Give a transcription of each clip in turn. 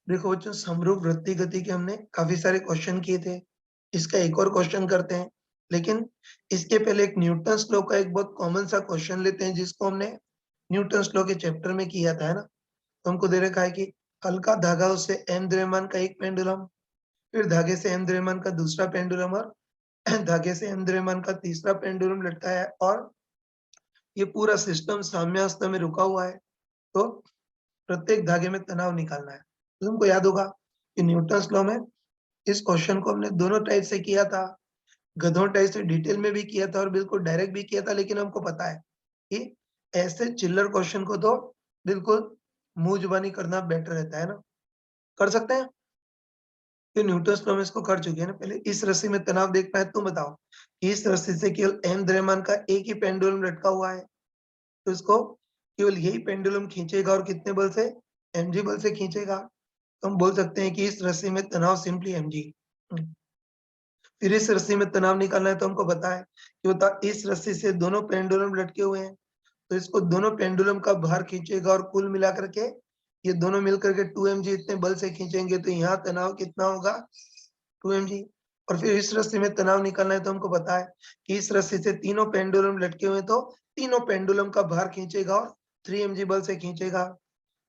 देखो बच्चों, समरूप वृत्तीय गति के हमने काफी सारे क्वेश्चन किए थे। इसका एक और क्वेश्चन करते हैं, लेकिन इसके पहले एक न्यूटन्स लॉ का एक बहुत कॉमन सा क्वेश्चन लेते हैं, जिसको हमने न्यूटन्स लॉ के चैप्टर में किया था, है ना। तो हमको दे रखा है कि हल्का धागा, उससे m द्रव्यमान का एक पेंडुलम, फिर धागे से m द्रव्यमान का दूसरा पेंडुलम और धागे से m द्रव्यमान का तीसरा पेंडुलम लटका है, और ये पूरा सिस्टम साम्यावस्था में रुका हुआ है। तो प्रत्येक धागे में तनाव निकालना है। तो तुमको याद होगा कि न्यूटन्स लॉ में इस क्वेश्चन को हमने दोनों टाइप से किया था। गधों टाइप से डिटेल में भी किया था और बिल्कुल डायरेक्ट भी किया था, लेकिन हमको पता है कि ऐसे चिल्लर क्वेश्चन को तो बिल्कुल मुंह जुबानी करना बेटर रहता है ना। कर सकते हैं? ये न्यूटन्स लॉ में इसको कर चुके हैं ना। पहले इस रस्सी में तनाव देखना है, तुम बताओ। इस रस्सी से केवल m द्रव्यमान का एक ही पेंडुलम लटका हुआ है, तो इसको केवल यही पेंडुलम खींचेगा और कितने बल से? mg बल से खींचेगा। तो हम बोल सकते हैं कि इस रस्सी में तनाव सिंपली mg। फिर इस रस्सी में तनाव निकालना है, तो हमको पता है कि बता, इस रस्सी से दोनों पेंडुलम लटके हुए हैं, तो इसको दोनों पेंडुलम का भार खींचेगा और कुल मिलाकर के ये दोनों मिलकर के 2mg इतने बल से खींचेंगे, तो यहाँ तनाव कितना होगा? 2mg। और फिर इस रस्सी में तनाव निकालना है, तो हमको पता है कि इस रस्सी से तीनों पेंडुलम लटके हुए हैं, तो तीनों पेंडुलम का भार खींचेगा और 3mg बल से खींचेगा,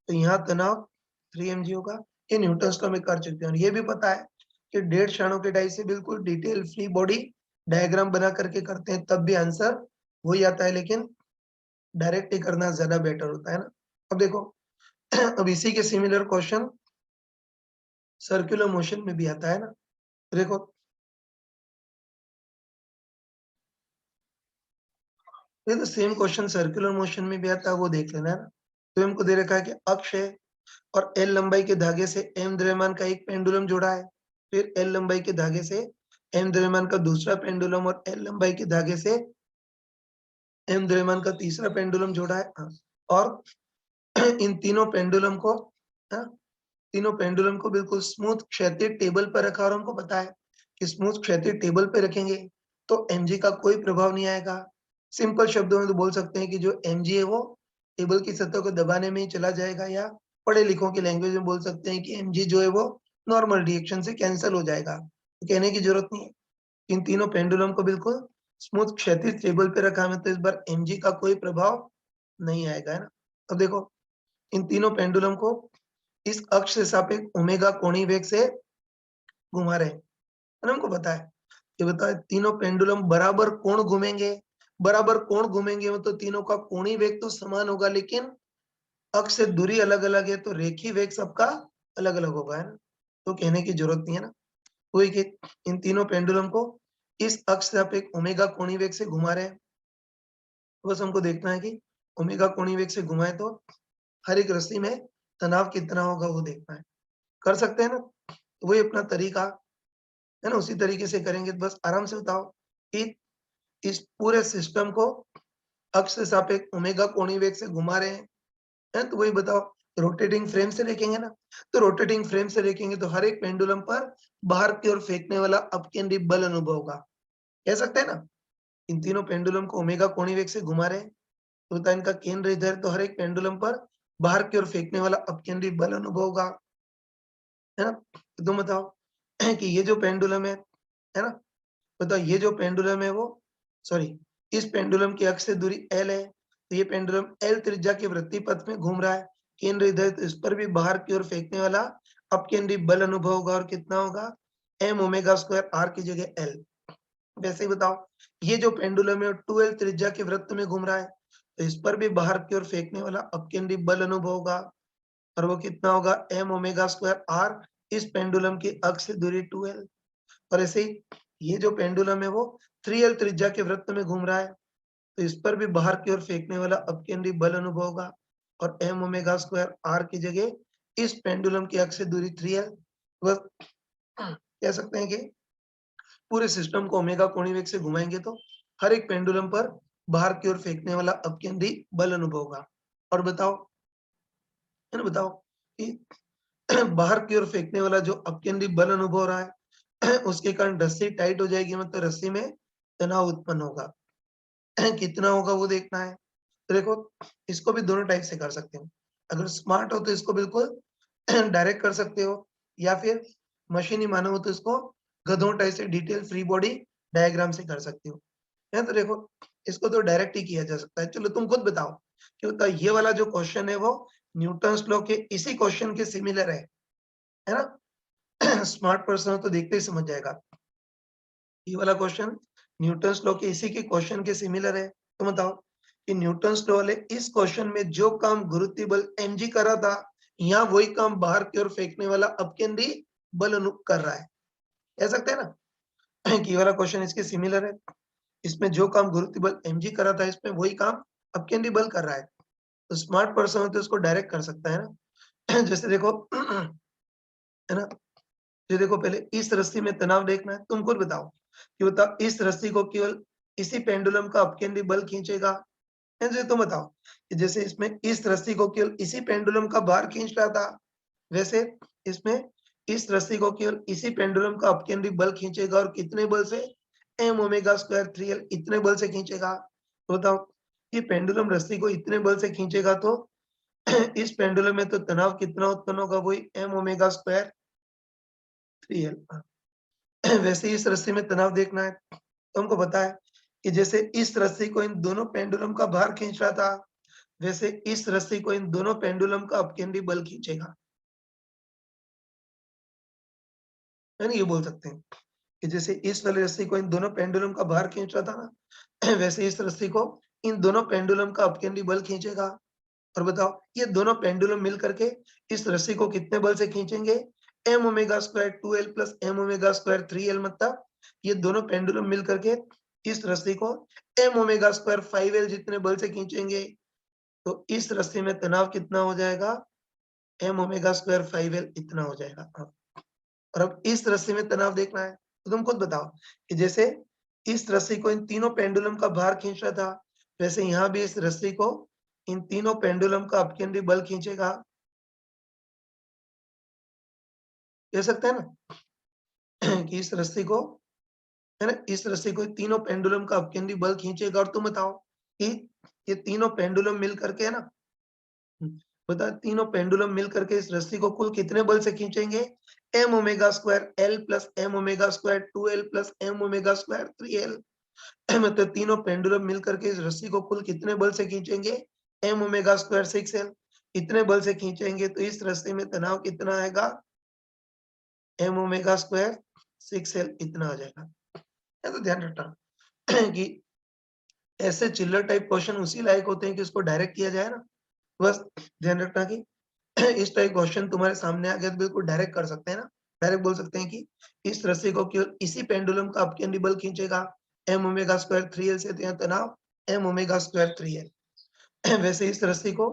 तो यहाँ तनाव 3mg होगा। ये न्यूटन्स लॉ में कर चुके हैं। और ये भी पता है कि 1.5 क्षणों के डाई से बिल्कुल डिटेल फ्री बॉडी डायग्राम बना करके करते हैं, तब भी आंसर वही आता है, लेकिन डायरेक्ट ही करना ज्यादा बेटर होता है ना। अब देखो, अब इसी के सिमिलर क्वेश्चन सर्कुलर मोशन में भी आता है ना। देखो, ये तो सेम क्वेश्चन सर्कुलर मोशन में भी आता है, वो देख लेना है ना। तो हमको दे रखा है कि अक्ष है और एल लंबाई के धागे से एम द्रव्यमान का एक पेंडुलम जुड़ा है, फिर एल लंबाई के धागे से एम द्रव्यमान का दूसरा पेंडुलम और एल लंबाई के धागे से एम द्रव्यमान का तीसरा पेंडुलम जुड़ा है। हाँ, और इन तीनों पेंडुलम को, हाँ, तीनों पेंडुलम को बिल्कुल स्मूथ क्षैतिज टेबल पर रखा, और हमको पता है कि स्मूथ क्षैतिज टेबल पे रखेंगे तो mg का कोई प्रभाव नहीं आएगा। सिंपल शब्दों में तो बोल सकते हैं कि जो mg है वो टेबल की सतह को दबाने में ही चला जाएगा, या पढ़े लिखों की लैंग्वेज में बोल सकते हैं कि mg जो है वो नॉर्मल रिएक्शन से कैंसिल हो जाएगा। तो कहने की जरूरत नहीं है। इन तीनों पेंडुलम को बिल्कुल स्मूथ क्षैतिज टेबल पे रखा है, तो इस बार mg का कोई प्रभाव नहीं आएगा, है ना। अब देखो, इन तीनों पेंडुलम को इस अक्ष से सापेक्ष ओमेगा कोणीय वेग से घुमा रहे हैं, और हमको पता है कि बता, तीनों पेंडुलम बराबर कोण घूमेंगे। बराबर कोण घूमेंगे मतलब तीनों का कोणीय वेग तो समान होगा, लेकिन अक्ष से दूरी अलग अलग है, तो रेखीय वेग सबका अलग अलग होगा, है ना। तो कहने की जरूरत नहीं है ना। वही कि इन तीनों पेंडुलम को इस अक्ष से सापेक्ष ओमेगा कोणीय वेग से घुमा रहे हैं। बस हमको देखना है कि ओमेगा कोणीय वेग से घुमाए तो हर एक रस्सी में तनाव कितना होगा, वो देखना है। कर सकते हैं ना। तो वही अपना तरीका है ना, उसी तरीके से करेंगे। तो बस आराम से बताओ कि इस पूरे सिस्टम को अक्ष के सापेक्ष ओमेगा कोणीय वेग से घुमा रहे हैं, तो वही बताओ। रोटेटिंग फ्रेम से देखेंगे ना, तो रोटेटिंग फ्रेम से देखेंगे तो हर एक पेंडुलम पर बाहर की ओर फेंकने वाला अपकेंद्री बल अनुभव होगा। कह सकते हैं ना, इन तीनों पेंडुलम को ओमेगा कोणीय वेग से घुमा रहे हैं, तो होता है इनका केंद्र इधर, तो हर एक पेंडुलम पर बाहर की ओर फेंकने वाला अपकेंद्री बल अनुभव होगा, है ना। तो तुम बताओ कि ये जो पेंडुलम है ना, बताओ ये जो पेंडुलम है वो, सॉरी, इस पेंडुलम की अक्ष से दूरी L है, तो ये पेंडुलम L त्रिज्या के वृत्तीय पथ में घूम रहा है, केंद्र इधर, तो इस पर भी बाहर की ओर फेंकने वाला अपकेंद्री बल अनुभव होगा, और कितना होगा? m ओमेगा स्क्वायर r की जगह L। वैसे ही बताओ, ये जो पेंडुलम है 2L त्रिज्या के वृत्त में घूम रहा है, तो इस पर भी बाहर की ओर फेंकने वाला अपकेंद्री बल अनुभव होगा, और वो कितना होगा? m ओमेगा स्क्वायर r, इस पेंडुलम की अक्ष से दूरी 2L। और ऐसे ही ये जो पेंडुलम है वो 3L त्रिज्या के वृत्त में घूम रहा है, तो इस पर भी बाहर की ओर फेंकने वाला अपकेंद्री बल अनुभव होगा, और m ओमेगा स्क्वायर r की जगह इस पेंडुलम की अक्ष से दूरी 3L। बस कह सकते हैं कि पूरे सिस्टम को ओमेगा कोणीय वेग से घुमाएंगे तो हर एक पेंडुलम पर बाहर की ओर फेंकने वाला अपकेंद्री बल अनुभव होगा। और बताओ, है ना, बताओ कि बाहर की ओर फेंकने वाला जो अपकेंद्री बल अनुभव हो रहा है, उसके कारण रस्सी टाइट हो जाएगी, मतलब रस्सी में तनाव उत्पन्न होगा। कितना होगा वो देखना है। तो देखो, इसको भी दोनों टाइप से कर सकते हैं। अगर स्मार्ट हो तो इसको बिल्कुल डायरेक्ट कर सकते हो, या फिर मशीन ही मानो हो तो इसको गधों टाइप से डिटेल फ्री बॉडी डायग्राम से कर सकते हो। है तो देखो, इसको तो डायरेक्ट ही किया जा सकता है। चलो तुम खुद बताओ कि बताओ ये वाला जो क्वेश्चन है वो न्यूटन्स लॉ के इसी क्वेश्चन के सिमिलर है ना? स्मार्ट पर्सन हो तो देखते ही समझ जाएगा। ये वाला क्वेश्चन न्यूटन्स लॉ के इसी के क्वेश्चन के सिमिलर है। तो बताओ कि न्यूटन्स लॉ वाले इस क्वेश्चन में जो काम गुरुत्वीय बल mg कर रहा था, यहाँ वही काम बाहर की ओर फेंकने वाला अपकेंद्री बल कर रहा है। कह सकते हैं ना कि ये वाला क्वेश्चन इसके सिमिलर है। इसमें जो काम गुरुत्वीय बल mg कर रहा था, इसमें वही काम अपकेंद्री बल कर रहा है। तो स्मार्ट पर्सन हो तो इसको डायरेक्ट कर सकता है ना। जैसे देखो है ना, ये देखो पहले इस रस्सी में तनाव देखना है। तुम खुद बताओ कि बताओ इस रस्सी को केवल इसी पेंडुलम का अपकेंद्री बल खींचेगा। जैसे तुम बताओ कि जैसे इसमें इस रस्सी को केवल इसी पेंडुलम का भार खींच रहा था, वैसे इसमें इस रस्सी को केवल इसी पेंडुलम का अपकेंद्री बल खींचेगा, और कितने बल से? m ओमेगा स्क्वायर 3l इतने बल से खींचेगा। तो बताओ ये पेंडुलम रस्सी को इतने बल से खींचेगा तो इस पेंडुलम में तो तनाव कितना उत्पन्न होगा? वही m ओमेगा स्क्वायर 3l। वैसे ही इस रस्सी में तनाव देखना है। तो हमको पता है कि जैसे इस रस्सी को इन दोनों पेंडुलम का भार खींच रहा था, वैसे इस रस्सी को इन दोनों पेंडुलम का अपकेंद्री बल खींचेगा। यानी ये बोल सकते हैं कि जैसे इस वाली रस्सी को इन दोनों पेंडुलम का भार खींच रहा था ना, वैसे इस रस्सी को इन दोनों पेंडुलम का अपकेंद्री बल खींचेगा। और बताओ ये दोनों पेंडुलम मिल करके इस रस्सी को कितने बल से खींचेंगे? m omega square 2l plus m omega square 3l। मतलब ये दोनों पेंडुलम मिल करके इस रस्सी को m ओमेगा स्क्वायर 5l जितने बल से खींचेंगे। तो इस रस्सी में तनाव कितना हो जाएगा? m ओमेगा स्क्वायर 5l इतना हो जाएगा। और अब इस रस्सी में तनाव देखना है। तो तुम खुद बताओ कि जैसे इस रस्सी को इन तीनों पेंडुलम का भार खींच रहा था, वैसे यहाँ भी इस रस्सी को इन तीनों पेंडुलम का अपकेंद्री बल खींचेगा। कह सकते हैं ना कि इस रस्सी को, है ना, इस रस्सी को तीनों पेंडुलम का अपकेंद्री बल खींचेगा। और तुम बताओ कि ये तीनों पेंडुलम मिल करके, है ना, बता तीनों पेंडुलम मिल करके इस रस्सी को कुल कितने बल से खींचेंगे? m omega square l plus m omega square 2l plus m omega square 3l। मतलब तीनों पेंडुलम मिल करके इस रस्सी को कुल कितने बल से खींचेंगे? m ओमेगा स्क्वायर 6l इतने बल से खींचेंगे। तो इस रस्सी में तनाव कितना आएगा? m ओमेगा स्क्वायर 6l इतना आ जाएगा। ये तो ध्यान रखना कि ऐसे चिल्लर टाइप क्वेश्चन उसी लायक होते हैं कि उसको डायरेक्ट किया जाए ना। बस ध्यान रखना कि इस टाइप क्वेश्चन तुम्हारे सामने आ गया तो बिल्कुल डायरेक्ट कर सकते हैं ना। डायरेक्ट बोल सकते हैं कि इस रस्सी को केवल इसी पेंडुलम का अपकेंद्री बल खींचेगा m ओमेगा स्क्वायर 3l से, तो यहाँ तनाव m ओमेगा स्क्वायर 3l। वैसे इस रस्सी को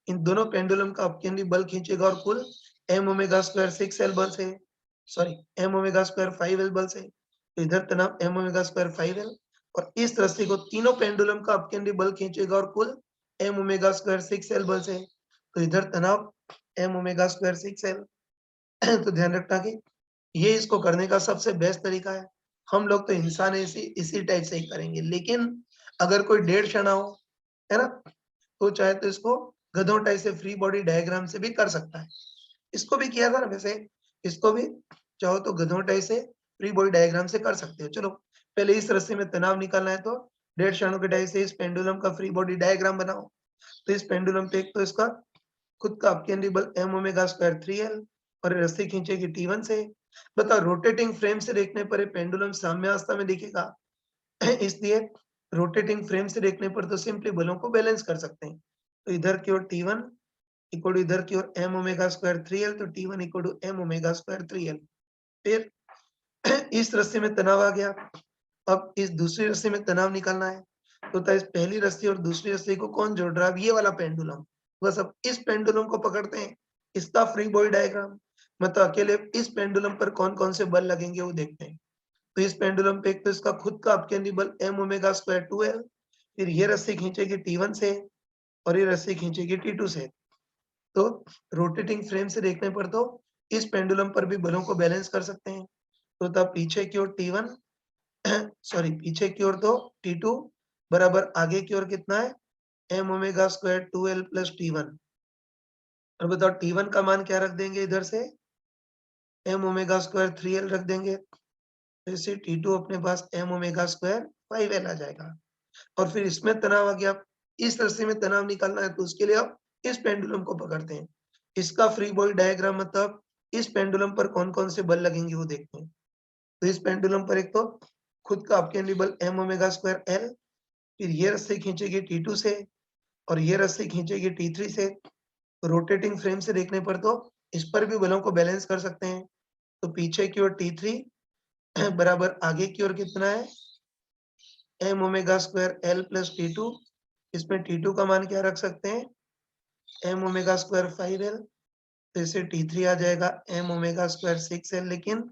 इन दोनों पेंडुलम का अपकेंद्री बल खींचेगा, और कुल m ओमेगा स्क्वायर 6l बल से, sorry m omega square 5l बल से। तो इधर तनाव m ओमेगा स्क्वायर 5l, और इस रस्सी को तीनों पेंडुलम का अपकेंद्री बल खींचेगा, और कुल m ओमेगा स्क्वायर 6l बल से। तो इधर तनाव m ओमेगा स्क्वायर 6l। तो ध्यान रखना कि ये इसको करने का सबसे बेस्ट तरीका है। हम लोग तो इंसान है, इसी टाइप से ही करेंगे। लेकिन अगर कोई 1.5 क्षणा हो, है ना, तो चाहे तो इसको गधों टाइप से फ्री बॉडी डायग्राम से भी कर सकता है। इसको भी किया था ना वैसे, इसको भी चाहो तो गधों टाइप से फ्री बॉडी डायग्राम से कर सकते हो। चलो पहले इस रस्सी में तनाव निकालना है, तो 1.5 क्षणों के टाइप से इस पेंडुलम का फ्री बॉडी डायग्राम बनाओ। तो इस पेंडुलम पे एक तो इसका खुद का अपकेंद्री बल m ओमेगा स्क्वायर 3l, और ये रस्सी खींचेगी T1 से। बताओ रोटेटिंग फ्रेम से देखने पर ये पेंडुलम साम्यावस्था में दिखेगा। इसलिए रोटेटिंग फ्रेम से देखने पर तो सिंपली बलों को बैलेंस कर सकते हैं। तो इधर की ओर T1 इक्वल टू इधर की ओर m ओमेगा स्क्वायर 3l, तो T1 equal to m omega square 3l। फिर इस रस्सी में तनाव आ गया। अब इस दूसरी रस्सी में तनाव निकालना है। तो इस पहली रस्सी और दूसरी रस्सी को कौन जोड़ रहा है? अब ये वाला पेंडुलम। बस अब इस पेंडुलम को पकड़ते हैं, इसका फ्री बॉडी डायग्राम। मतलब अकेले इस पेंडुलम पर कौन-कौन से बल लगेंगे वो देखते हैं। तो इस पेंडुलम पे एक तो इसका खुद का अपकेंद्री बल m ओमेगा स्क्वायर 2l, फिर ये रस्सी खींचेगी T1 से, और ये रस्सी खींचेगी T2 से। तो रोटेटिंग फ्रेम से देखने पर तो इस पेंडुलम पर भी बलों को बैलेंस कर सकते हैं। तो तब पीछे की ओर T1 सॉरी पीछे की ओर तो T2 बराबर आगे की ओर कितना है? m omega square 2l plus T1। और बताओ T1 का मान क्या रख देंगे इधर से? m ओमेगा स्क्वायर 3l रख देंगे। तो इससे T2 अपने पास m ओमेगा स्क्वायर 5l आ जाएगा। और फिर इसमें तनाव आ गया। इस रस्सी में तनाव निकालना है तो उसके लिए आप इस पेंडुलम को पकड़ते हैं। इसका फ्री बॉडी डायग्राम मतलब इस पेंडुलम पर कौन-कौन से बल लगेंगे वो देखते हैं। तो इस पेंडुलम पर एक तो खुद का अपकेंद्री बल m ओमेगा स्क्वायर l, फिर ये रस्सी खींचेगी T2 से और ये रस्सी खींचेगी T3 से। रोटेटिंग फ्रेम से देखने पर तो इस पर भी बलों को बैलेंस कर सकते हैं। तो पीछे की ओर T3 बराबर आगे की ओर कितना है? m omega square l plus T2। इसमें T2 का मान क्या रख सकते हैं? m omega square 5l। तो इससे T3 आ जाएगा m ओमेगा स्क्वायर 6l। लेकिन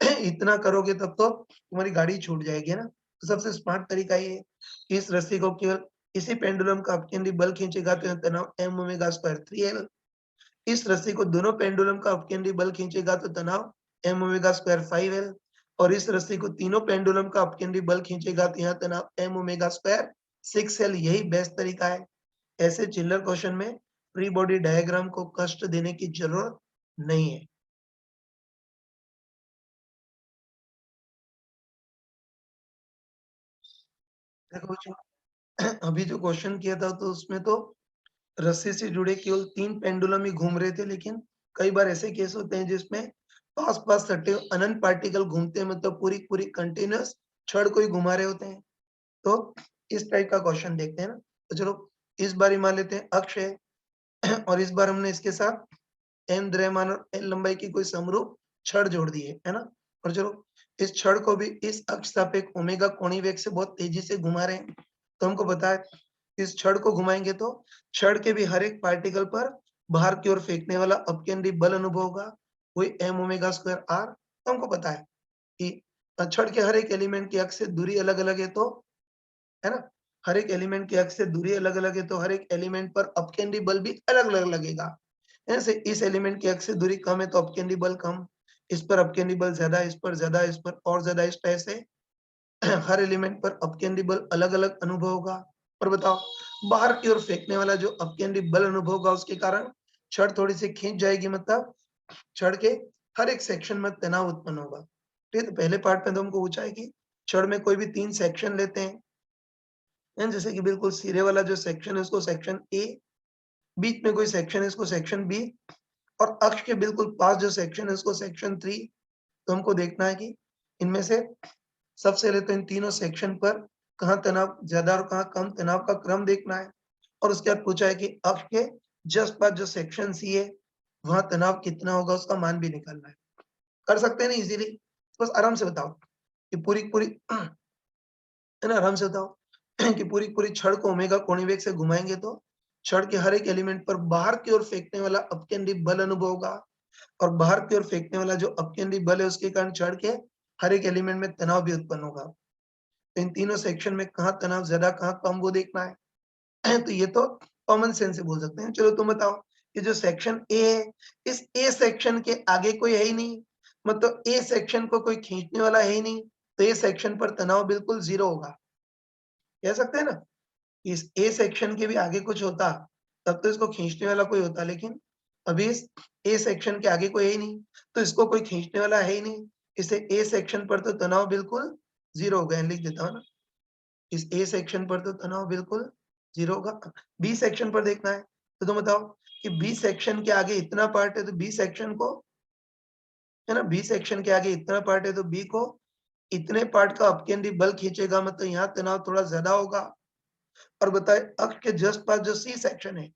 इतना करोगे तब तो तुम्हारी गाड़ी छूट जाएगी, है ना? तो सबसे स्मार्ट तरीका ये है, इस रस्सी को केवल इसी पेंडुलम का अपकेंद्री बल खींचेगा तो तनाव m ओमेगा स्क्वायर 3l। इस रस्सी को दोनों पेंडुलम का अपकेंद्री बल खींचेगा तो तनाव m ओमेगा स्क्वायर 5l। और इस रस्सी को तीनों पेंडुलम का अपकेंद्री बल खींचेगा तो यहाँ तनाव m ओमेगा स्क्वायर 6l। यही बेस्ट तरीका है। ऐसे चिल्लर क्वेश्चन में फ्री बॉडी डायग्राम को कष्ट देने की जरूरत नहीं है। देखो बच्चों, अभी जो क्वेश्चन किया था तो उसमें तो रस्सी से जुड़े केवल 3 पेंडुलम ही घूम रहे थे, लेकिन कई बार ऐसे केस होते हैं जिसमें पास-पास सटे अनंत पार्टिकल घूमते हैं, मतलब पूरी-पूरी कंटीन्यूअस छड़ को ही घुमा रहे होते हैं। तो इस टाइप का क्वेश्चन देखते हैं ना। तो चलो इस बार ही मान लेते हैं अक्ष है और इस बार हमने इसके साथ m द्रव्यमान और l लंबाई की कोई समरूप छड़ जोड़ दी है ना? और चलो इस छड़ को भी इस अक्ष सापेक्ष ओमेगा कोणीय वेग से बहुत तेजी से घुमा रहे हैं। तो हमको पता है इस छड़ को घुमाएंगे तो छड़ के भी हर एक पार्टिकल पर बाहर की ओर फेंकने वाला अपकेंद्री बल अनुभव होगा, वही m ओमेगा स्क्वायर r। तो हमको पता है कि छड़ के हर एक एलिमेंट की अक्ष से दूरी अलग-अलग है, तो है ना? हर एक एलिमेंट की अक्ष से दूरी अलग-अलग है तो हर एक एलिमेंट पर अपकेंद्री बल भी अलग-अलग लगेगा। ऐसे इस एलिमेंट की अक्ष से दूरी कम है तो अपकेंद्री बल कम, इस पर अपकेंद्री बल ज्यादा, इस पर ज्यादा, इस पर और ज्यादा। इस तरह से हर एलिमेंट पर अपकेंद्री बल अलग-अलग अनुभव होगा। और बताओ बाहर की ओर फेंकने वाला जो अपकेंद्री बल अनुभव होगा उसके कारण छड़ थोड़ी सी खींच जाएगी, मतलब छड़ के हर एक सेक्शन में तनाव उत्पन्न होगा। ठीक है, तो पहले पार्ट में तो हमको पूछा है कि छड़ में कोई भी 3 सेक्शन लेते हैं, जैसे कि बिल्कुल सिरे वाला जो सेक्शन है उसको सेक्शन ए, बीच में कोई सेक्शन है इसको सेक्शन बी, और अक्ष के बिल्कुल पास जो सेक्शन है उसको सेक्शन 3। तो हमको देखना है कि इनमें से सबसे पहले तो इन तीनों सेक्शन पर कहाँ तनाव ज्यादा और कहाँ कम, तनाव का क्रम देखना है। और उसके बाद पूछा है कि अक्ष के जस्ट पास जो सेक्शन सी है वहां तनाव कितना होगा उसका मान भी निकालना है। कर सकते हैं ना इजीली? बस आराम से बताओ कि पूरी पूरी है ना, आराम से बताओ कि पूरी छड़ को ओमेगा कोणीय वेग से घुमाएंगे तो छड़ के हर एक एलिमेंट पर बाहर की ओर फेंकने वाला अपकेंद्री बल अनुभव होगा, और बाहर की ओर फेंकने वाला जो अपकेंद्री बल है उसके कारण छड़ के हर एक एलिमेंट में तनाव भी उत्पन्न होगा। तो इन तीनों सेक्शन में कहाँ तनाव ज्यादा कहाँ कम वो देखना है। तो ये तो कॉमन सेंस से बोल सकते हैं। चलो तुम बताओ कि जो सेक्शन ए है, इस ए सेक्शन के आगे कोई है ही नहीं, मतलब ए सेक्शन को कोई खींचने वाला है ही नहीं, तो ए सेक्शन पर तनाव बिल्कुल जीरो होगा। कह सकते हैं ना, इस ए सेक्शन के भी आगे कुछ होता तब तो इसको खींचने वाला कोई होता, लेकिन अभी इस ए सेक्शन के आगे कोई है ही नहीं तो इसको कोई खींचने वाला है ही नहीं। इसे ए सेक्शन पर तो तनाव बिल्कुल जीरो होगा। लिख देता हूँ ना, इस ए सेक्शन पर तो तनाव बिल्कुल जीरो होगा। बी सेक्शन पर देखना है तो तुम बताओ कि बी सेक्शन के आगे इतना पार्ट है तो बी सेक्शन को, है ना, बी सेक्शन के आगे इतना पार्ट है तो बी को इतने पार्ट का अपकेंद्री बल खींचेगा, मतलब यहाँ तनाव थोड़ा ज्यादा होगा। और बताए अक्ष के जस्ट पास जो सी सेक्शन है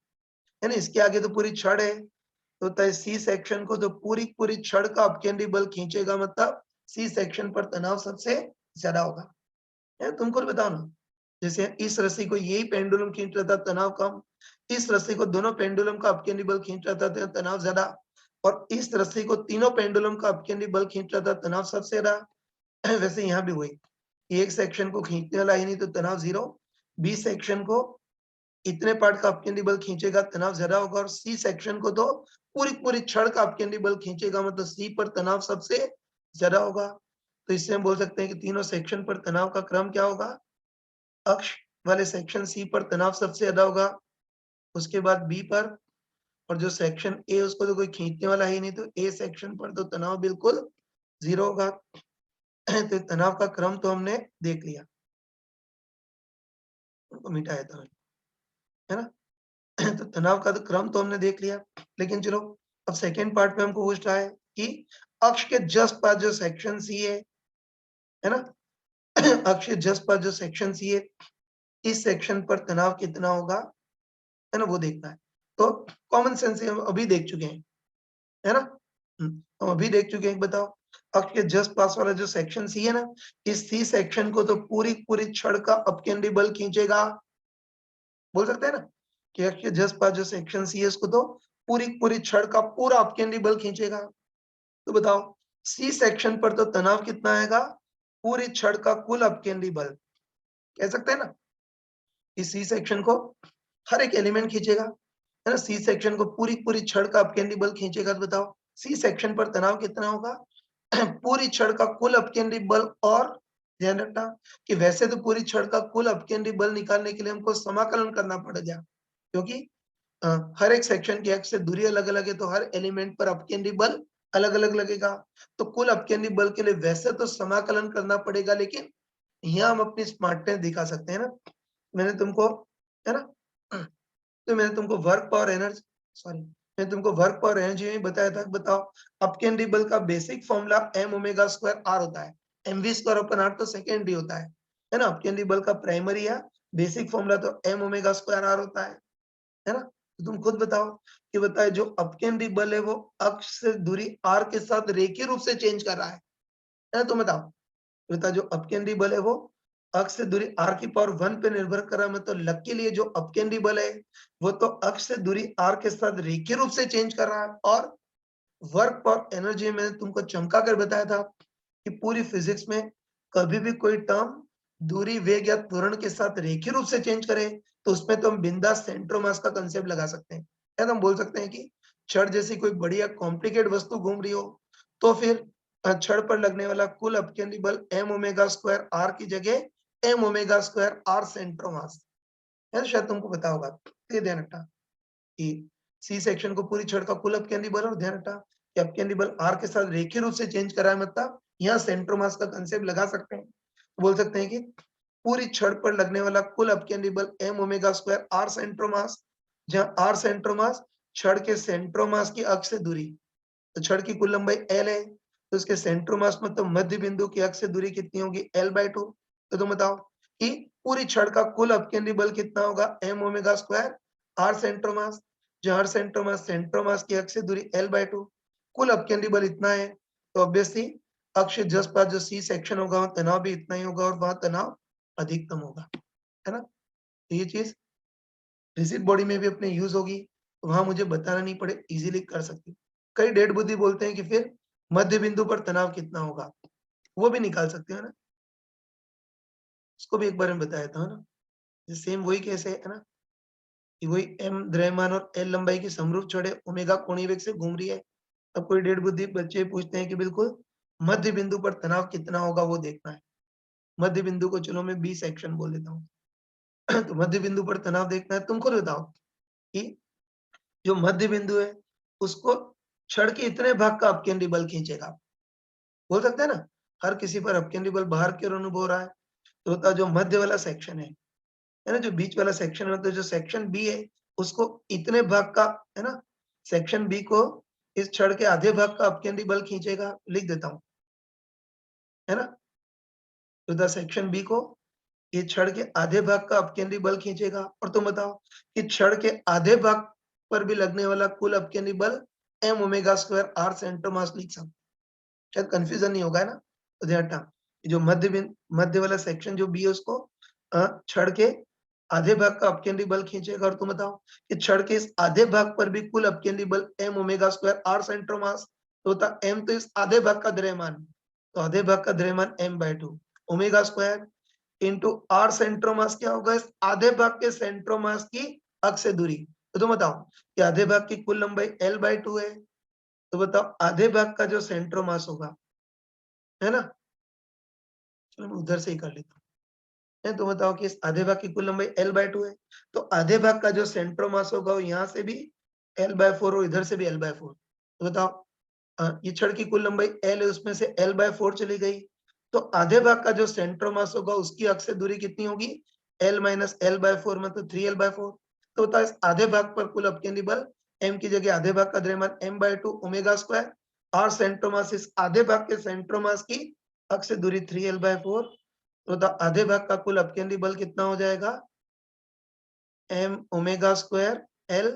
ना, इसके आगे तो पूरी छड़ है, तो होता है सी सेक्शन को तो पूरी छड़ का अपकेंद्री बल खींचेगा, मतलब सी सेक्शन पर तनाव सबसे ज्यादा होगा। है, तुमको बताओ ना, जैसे इस रस्सी को यही पेंडुलम खींच रहा था तनाव कम, इस रस्सी को दोनों पेंडुलम का अपकेंद्री बल खींच रहा था तो तनाव ज्यादा, और इस रस्सी को तीनों पेंडुलम का अपकेंद्री बल खींच रहा था तनाव सबसे ज्यादा। वैसे यहाँ भी वही, एक सेक्शन को खींचने वाला ही नहीं तो तनाव जीरो, बी सेक्शन को इतने पार्ट का अपकेंद्री बल खींचेगा तनाव ज्यादा होगा, और सी सेक्शन को तो पूरी छड़ का अपकेंद्री बल खींचेगा, मतलब सी पर तनाव सबसे ज्यादा होगा। तो इससे हम बोल सकते हैं कि तीनों सेक्शन पर तनाव का क्रम क्या होगा? अक्ष वाले सेक्शन सी पर तनाव सबसे ज्यादा होगा, उसके बाद बी पर, और जो सेक्शन ए उसको तो कोई खींचने वाला ही नहीं, तो ए सेक्शन पर तो तनाव बिल्कुल 0 होगा। तो तनाव का क्रम तो हमने देख लिया, उनको मिटाया था, है ना? तो तनाव का तो क्रम तो हमने देख लिया, लेकिन चलो अब सेकंड पार्ट में हमको पूछ रहा है कि अक्ष के जस्ट पास जो सेक्शन सी है ना? अक्ष के जस्ट पास जो सेक्शन सी है, इस सेक्शन पर तनाव कितना होगा, है ना? वो देखना है। तो कॉमन सेंस से हम अभी देख चुके हैं, है ना? हम अभी देख चुके हैं। बताओ, अक्ष के जस्ट पास वाला जो सेक्शन सी है ना, इस सी सेक्शन को तो पूरी छड़ का अपकेंद्री बल खींचेगा। बोल सकते हैं ना कि अक्ष के जस्ट पास जो सेक्शन सी है उसको तो पूरी छड़ का पूरा अपकेंद्री बल खींचेगा। तो बताओ, सी सेक्शन पर तो तनाव कितना आएगा, पूरी छड़ का कुल अपकेंद्री बल। कह सकते हैं ना कि सी सेक्शन को हर एक एलिमेंट खींचेगा, है ना? सी सेक्शन को पूरी छड़ का अपकेंद्री बल खींचेगा। तो बताओ सी सेक्शन पर तनाव कितना होगा? पूरी छड़ का कुल अपकेंद्री बल। और ध्यान रखना कि वैसे तो पूरी छड़ का कुल अपकेंद्री बल निकालने के लिए हमको समाकलन करना पड़ेगा, क्योंकि हर एक सेक्शन की अक्ष से दूरी अलग-अलग है, तो हर एलिमेंट पर अपकेंद्री बल अलग-अलग लगेगा। तो कुल अपकेंद्री बल के लिए वैसे तो समाकलन करना पड़ेगा, लेकिन यहाँ हम अपनी स्मार्टनेस दिखा सकते हैं ना। मैंने तुमको, है ना? तो मैंने तुमको वर्क पावर एनर्जी, सॉरी, मैंने तुमको वर्क पावर एनर्जी में बताया था। बताओ, अपकेंद्री बल का basic formula m omega square r होता है। mv स्क्वायर अपन r तो सेकेंडरी होता है ना? अपकेंद्री बल का प्राइमरी या बेसिक फॉर्मूला तो m ओमेगा स्क्वायर r होता है ना? तो तुम खुद बताओ कि बताए जो अपकेंद्री बल है वो अक्ष से दूरी r के साथ रेखीय रूप से चेंज कर रहा है ना? तुम बताओ, जो अपकेंद्री बल है वो अक्ष से दूरी r की पावर 1 पे निर्भर कर रहा है। मतलब लकीली जो अपकेंद्री बल है वो तो अक्ष से दूरी r के साथ रेखीय रूप से चेंज कर रहा है। और वर्क पावर एनर्जी में मैंने तुमको चमका कर बताया था कि पूरी फिजिक्स में कभी भी कोई टर्म दूरी, वेग या त्वरण के साथ रेखीय रूप से चेंज करे तो उसमें तो हम बिंदास सेंट्रोमास का कंसेप्ट लगा सकते हैं। या तो हम बोल सकते हैं कि छड़ जैसी कोई बढ़िया कॉम्प्लिकेट वस्तु घूम रही हो तो फिर छड़ पर लगने वाला कुल अपकेंद्री बल m ओमेगा स्क्वायर r की जगह m ओमेगा स्क्वायर r सेंट्रोमास है। शायद तुमको पता होगा, ये ध्यान रखना कि सी सेक्शन को पूरी छड़ का कुल अपकेंद्री बल, और ध्यान रखना कि अपकेंद्री बल r के साथ रेखीय रूप से चेंज कर रहा है। मतलब यहाँ सेंट्रोमास का कंसेप्ट लगा सकते हैं। बोल सकते हैं कि पूरी छड़ पर लगने वाला कुल अपकेंद्री बल m ओमेगा स्क्वायर r सेंट्रोमास, जहां r सेंट्रोमास छड़ के सेंट्रोमास की अक्ष से दूरी। तो छड़ की कुल लंबाई l है, तो उसके सेंट्रोमास मतलब मध्य बिंदु की अक्ष से दूरी कितनी होगी, l/2। तो तुम बताओ कि पूरी छड़ का कुल अपकेंद्री बल कितना होगा, m ओमेगा स्क्वायर r सेंट्रोमास, जहां r सेंट्रोमास सेंट्रोमास की अक्ष से दूरी l/2। कुल अपकेंद्री बल इतना है, तो ऑब्वियसली अक्ष के जस्ट पास जो सी सेक्शन होगा वहां तनाव भी इतना ही होगा और वहां तनाव अधिकतम होगा, है ना? तो ये चीज रिजिड बॉडी में भी अपने यूज होगी, तो वहां मुझे बताना नहीं पड़े, इजीली कर सकती हूँ। कई डेड बुद्धि बोलते हैं कि फिर मध्य बिंदु पर तनाव कितना होगा, वो भी निकाल सकते हैं ना। उसको भी एक बार में बताया था ना। सेम वही कैसे है ना कि वही एम द्रव्यमान और एल लंबाई की समरूप छड़े ओमेगा कोणीय वेग से घूम रही है। अब कोई डेढ़ बुद्धि बच्चे पूछते हैं कि बिल्कुल मध्य बिंदु पर तनाव कितना होगा वो देखना है। मध्य बिंदु को चलो मैं बी सेक्शन बोल देता हूँ। तो मध्य बिंदु पर तनाव देखना है, तुम खुद बताओ कि जो मध्य बिंदु है उसको छड़ के इतने भाग का अपकेंद्री बल खींचेगा। बोल सकते हैं ना, हर किसी पर अपकेंद्री बल बाहर की ओर अनुभव हो रहा है, तो होता जो मध्य वाला सेक्शन है ना, जो बीच वाला सेक्शन है, तो जो सेक्शन बी है उसको इतने भाग का, है ना, सेक्शन बी को इस छड़ के आधे भाग का अपकेंद्री बल खींचेगा। लिख देता हूँ, है ना? तो द सेक्शन बी को ये छड़ के आधे भाग का अपकेंद्री बल खींचेगा। और तुम बताओ कि छड़ के आधे भाग पर भी लगने वाला कुल अपकेंद्री बल m ओमेगा स्क्वायर r सेंट्रोमास लिख सकते, शायद कंफ्यूजन नहीं होगा, है ना? तो ध्यान रखना, जो मध्य वाला सेक्शन जो बी है उसको छड़ के आधे भाग का अपकेंद्री बल खींचेगा। और तुम बताओ कि छड़ के इस आधे भाग पर भी कुल अपकेंद्री बल m ओमेगा स्क्वायर r सेंट्रोमास, तो होता m तो इस आधे भाग का द्रव्यमान, तो आधे भाग का द्रव्यमान m/2 omega square into r सेंट्रोमास क्या होगा, इस आधे भाग के सेंट्रोमास की अक्ष से दूरी। तो तुम बताओ कि आधे भाग की कुल लंबाई l/2 है, तो बताओ आधे भाग का जो सेंट्रोमास होगा, है ना? चलो मैं उधर से ही कर लेता हूँ। है, तो बताओ कि इस आधे भाग की कुल लंबाई l/2 है, तो आधे भाग का जो सेंट्रोमास होगा वो यहाँ से भी L/4 और इधर से भी L/4, तो बताओ ये छड़ की कुल लंबाई L है, उसमें से L/4 चली गई, तो आधे भाग का जो सेंट्रोमास होगा उसकी अक्ष से दूरी कितनी होगी? L माइनस L/4 मतलब 3L/4। तो बताओ इस आधे भाग पर कुल अपकेंद्री बल M की जगह आधे भाग का द्रव्यमान M/2 ओमेगा स्क्वायर और सेंट्रोमास इस आधे भाग के सेंट्रोमास की अक्ष से दूरी 3L/4, तो बताओ आधे भाग का कुल अपकेंद्री बल कितना हो जाएगा? M omega square L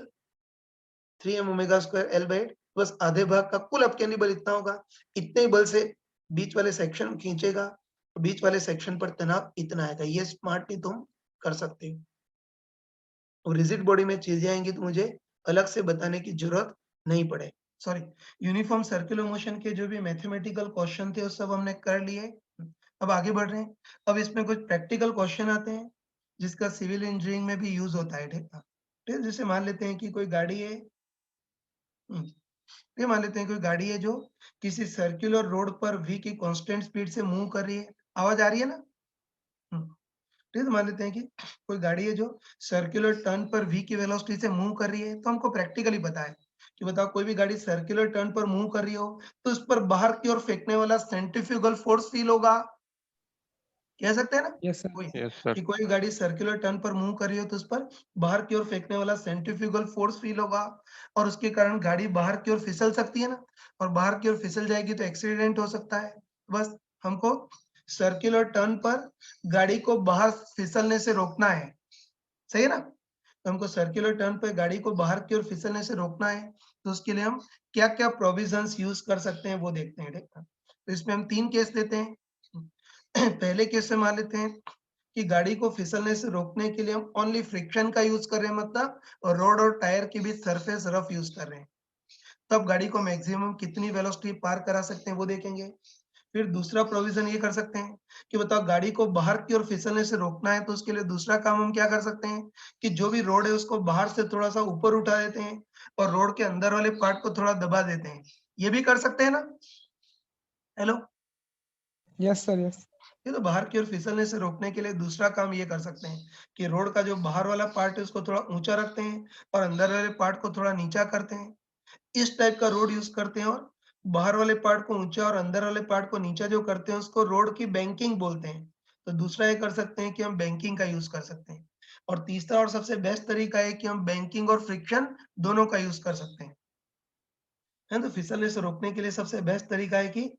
3m omega square L/8, बस आधे भाग का कुल अपकेंद्री बल इतना होगा। इतने ही बल से बीच वाले सेक्शन खींचेगा, तो बीच वाले सेक्शन पर तनाव इतना आएगा। ये स्मार्टली तुम कर सकते हो। और रिजिड बॉडी में चीजें आएंगी तो मुझे अलग से बताने की जरूरत नहीं पड़े। सॉरी, यूनिफॉर्म सर्कुलर मोशन के जो भी मैथमेटिकल क्वेश्चन थे वो सब हमने कर लिए। अब आगे बढ़ रहे हैं। अब इसमें कुछ प्रैक्टिकल क्वेश्चन आते हैं जिसका सिविल इंजीनियरिंग में भी यूज होता है। ठीक है, जैसे मान लेते हैं कि कोई गाड़ी है। ये मान लेते हैं कोई गाड़ी है जो किसी सर्कुलर रोड पर v की कांस्टेंट स्पीड से मूव कर रही है। आवाज आ रही है ना? ठीक है, तो मान लेते हैं कि कोई गाड़ी है जो सर्कुलर टर्न पर v की वेलोसिटी से मूव कर रही है। तो हमको प्रैक्टिकली पता है कि बताओ कोई भी गाड़ी सर्कुलर टर्न पर मूव कर रही हो तो उस पर बाहर की ओर फेंकने वाला सेंट्रीफ्यूगल फोर्स फील होगा। कह सकते हैं ना? Yes sir. कोई यस सर। कि कोई गाड़ी सर्कुलर टर्न पर मूव कर रही हो तो उस पर बाहर की ओर फेंकने वाला सेंट्रीफ्यूगल फोर्स फील होगा और उसके कारण गाड़ी बाहर की ओर फिसल सकती है ना, और बाहर की ओर फिसल जाएगी तो एक्सीडेंट हो सकता है। बस हमको सर्कुलर टर्न पर गाड़ी को बाहर फिसलने से रोकना है। सही है ना? तो हमको सर्कुलर टर्न पर गाड़ी को बाहर की ओर फिसलने से रोकना है, तो उसके लिए हम क्या-क्या प्रोविजंस यूज कर सकते हैं वो देखते हैं। ठीक है, तो इसमें हम 3 केस लेते हैं। पहले केस में मान लेते हैं कि गाड़ी को फिसलने से रोकने के लिए हम ओनली फ्रिक्शन का यूज कर रहे हैं, मतलब रोड और टायर के बीच सरफेस रफ यूज कर रहे हैं। तब गाड़ी को मैक्सिमम कितनी वेलोसिटी पार करा सकते हैं वो देखेंगे। फिर दूसरा प्रोविजन ये कर सकते हैं कि बताओ गाड़ी को बाहर की ओर फिसलने से रोकना है, तो उसके लिए दूसरा काम हम क्या कर सकते हैं कि जो भी रोड है उसको बाहर से थोड़ा सा ऊपर उठा देते हैं और रोड के अंदर वाले पार्ट को थोड़ा दबा देते हैं। ये भी कर सकते हैं ना? Hello, yes sir, yes. ये तो बाहर की ओर फिसलने से रोकने के लिए दूसरा काम ये कर सकते हैं कि रोड का जो बाहर वाला पार्ट है उसको थोड़ा ऊंचा रखते हैं और अंदर वाले पार्ट को थोड़ा नीचा करते हैं। इस टाइप का रोड यूज करते हैं और बाहर वाले पार्ट को ऊंचा और अंदर वाले पार्ट को नीचा जो करते हैं उसको रोड की बैंकिंग बोलते हैं। तो दूसरा ये कर सकते हैं कि हम बैंकिंग का यूज कर सकते हैं। और तीसरा और सबसे बेस्ट तरीका है कि हम बैंकिंग और फ्रिक्शन दोनों का यूज कर सकते हैं। है तो फिसलने से रोकने के लिए सबसे बेस्ट तरीका है कि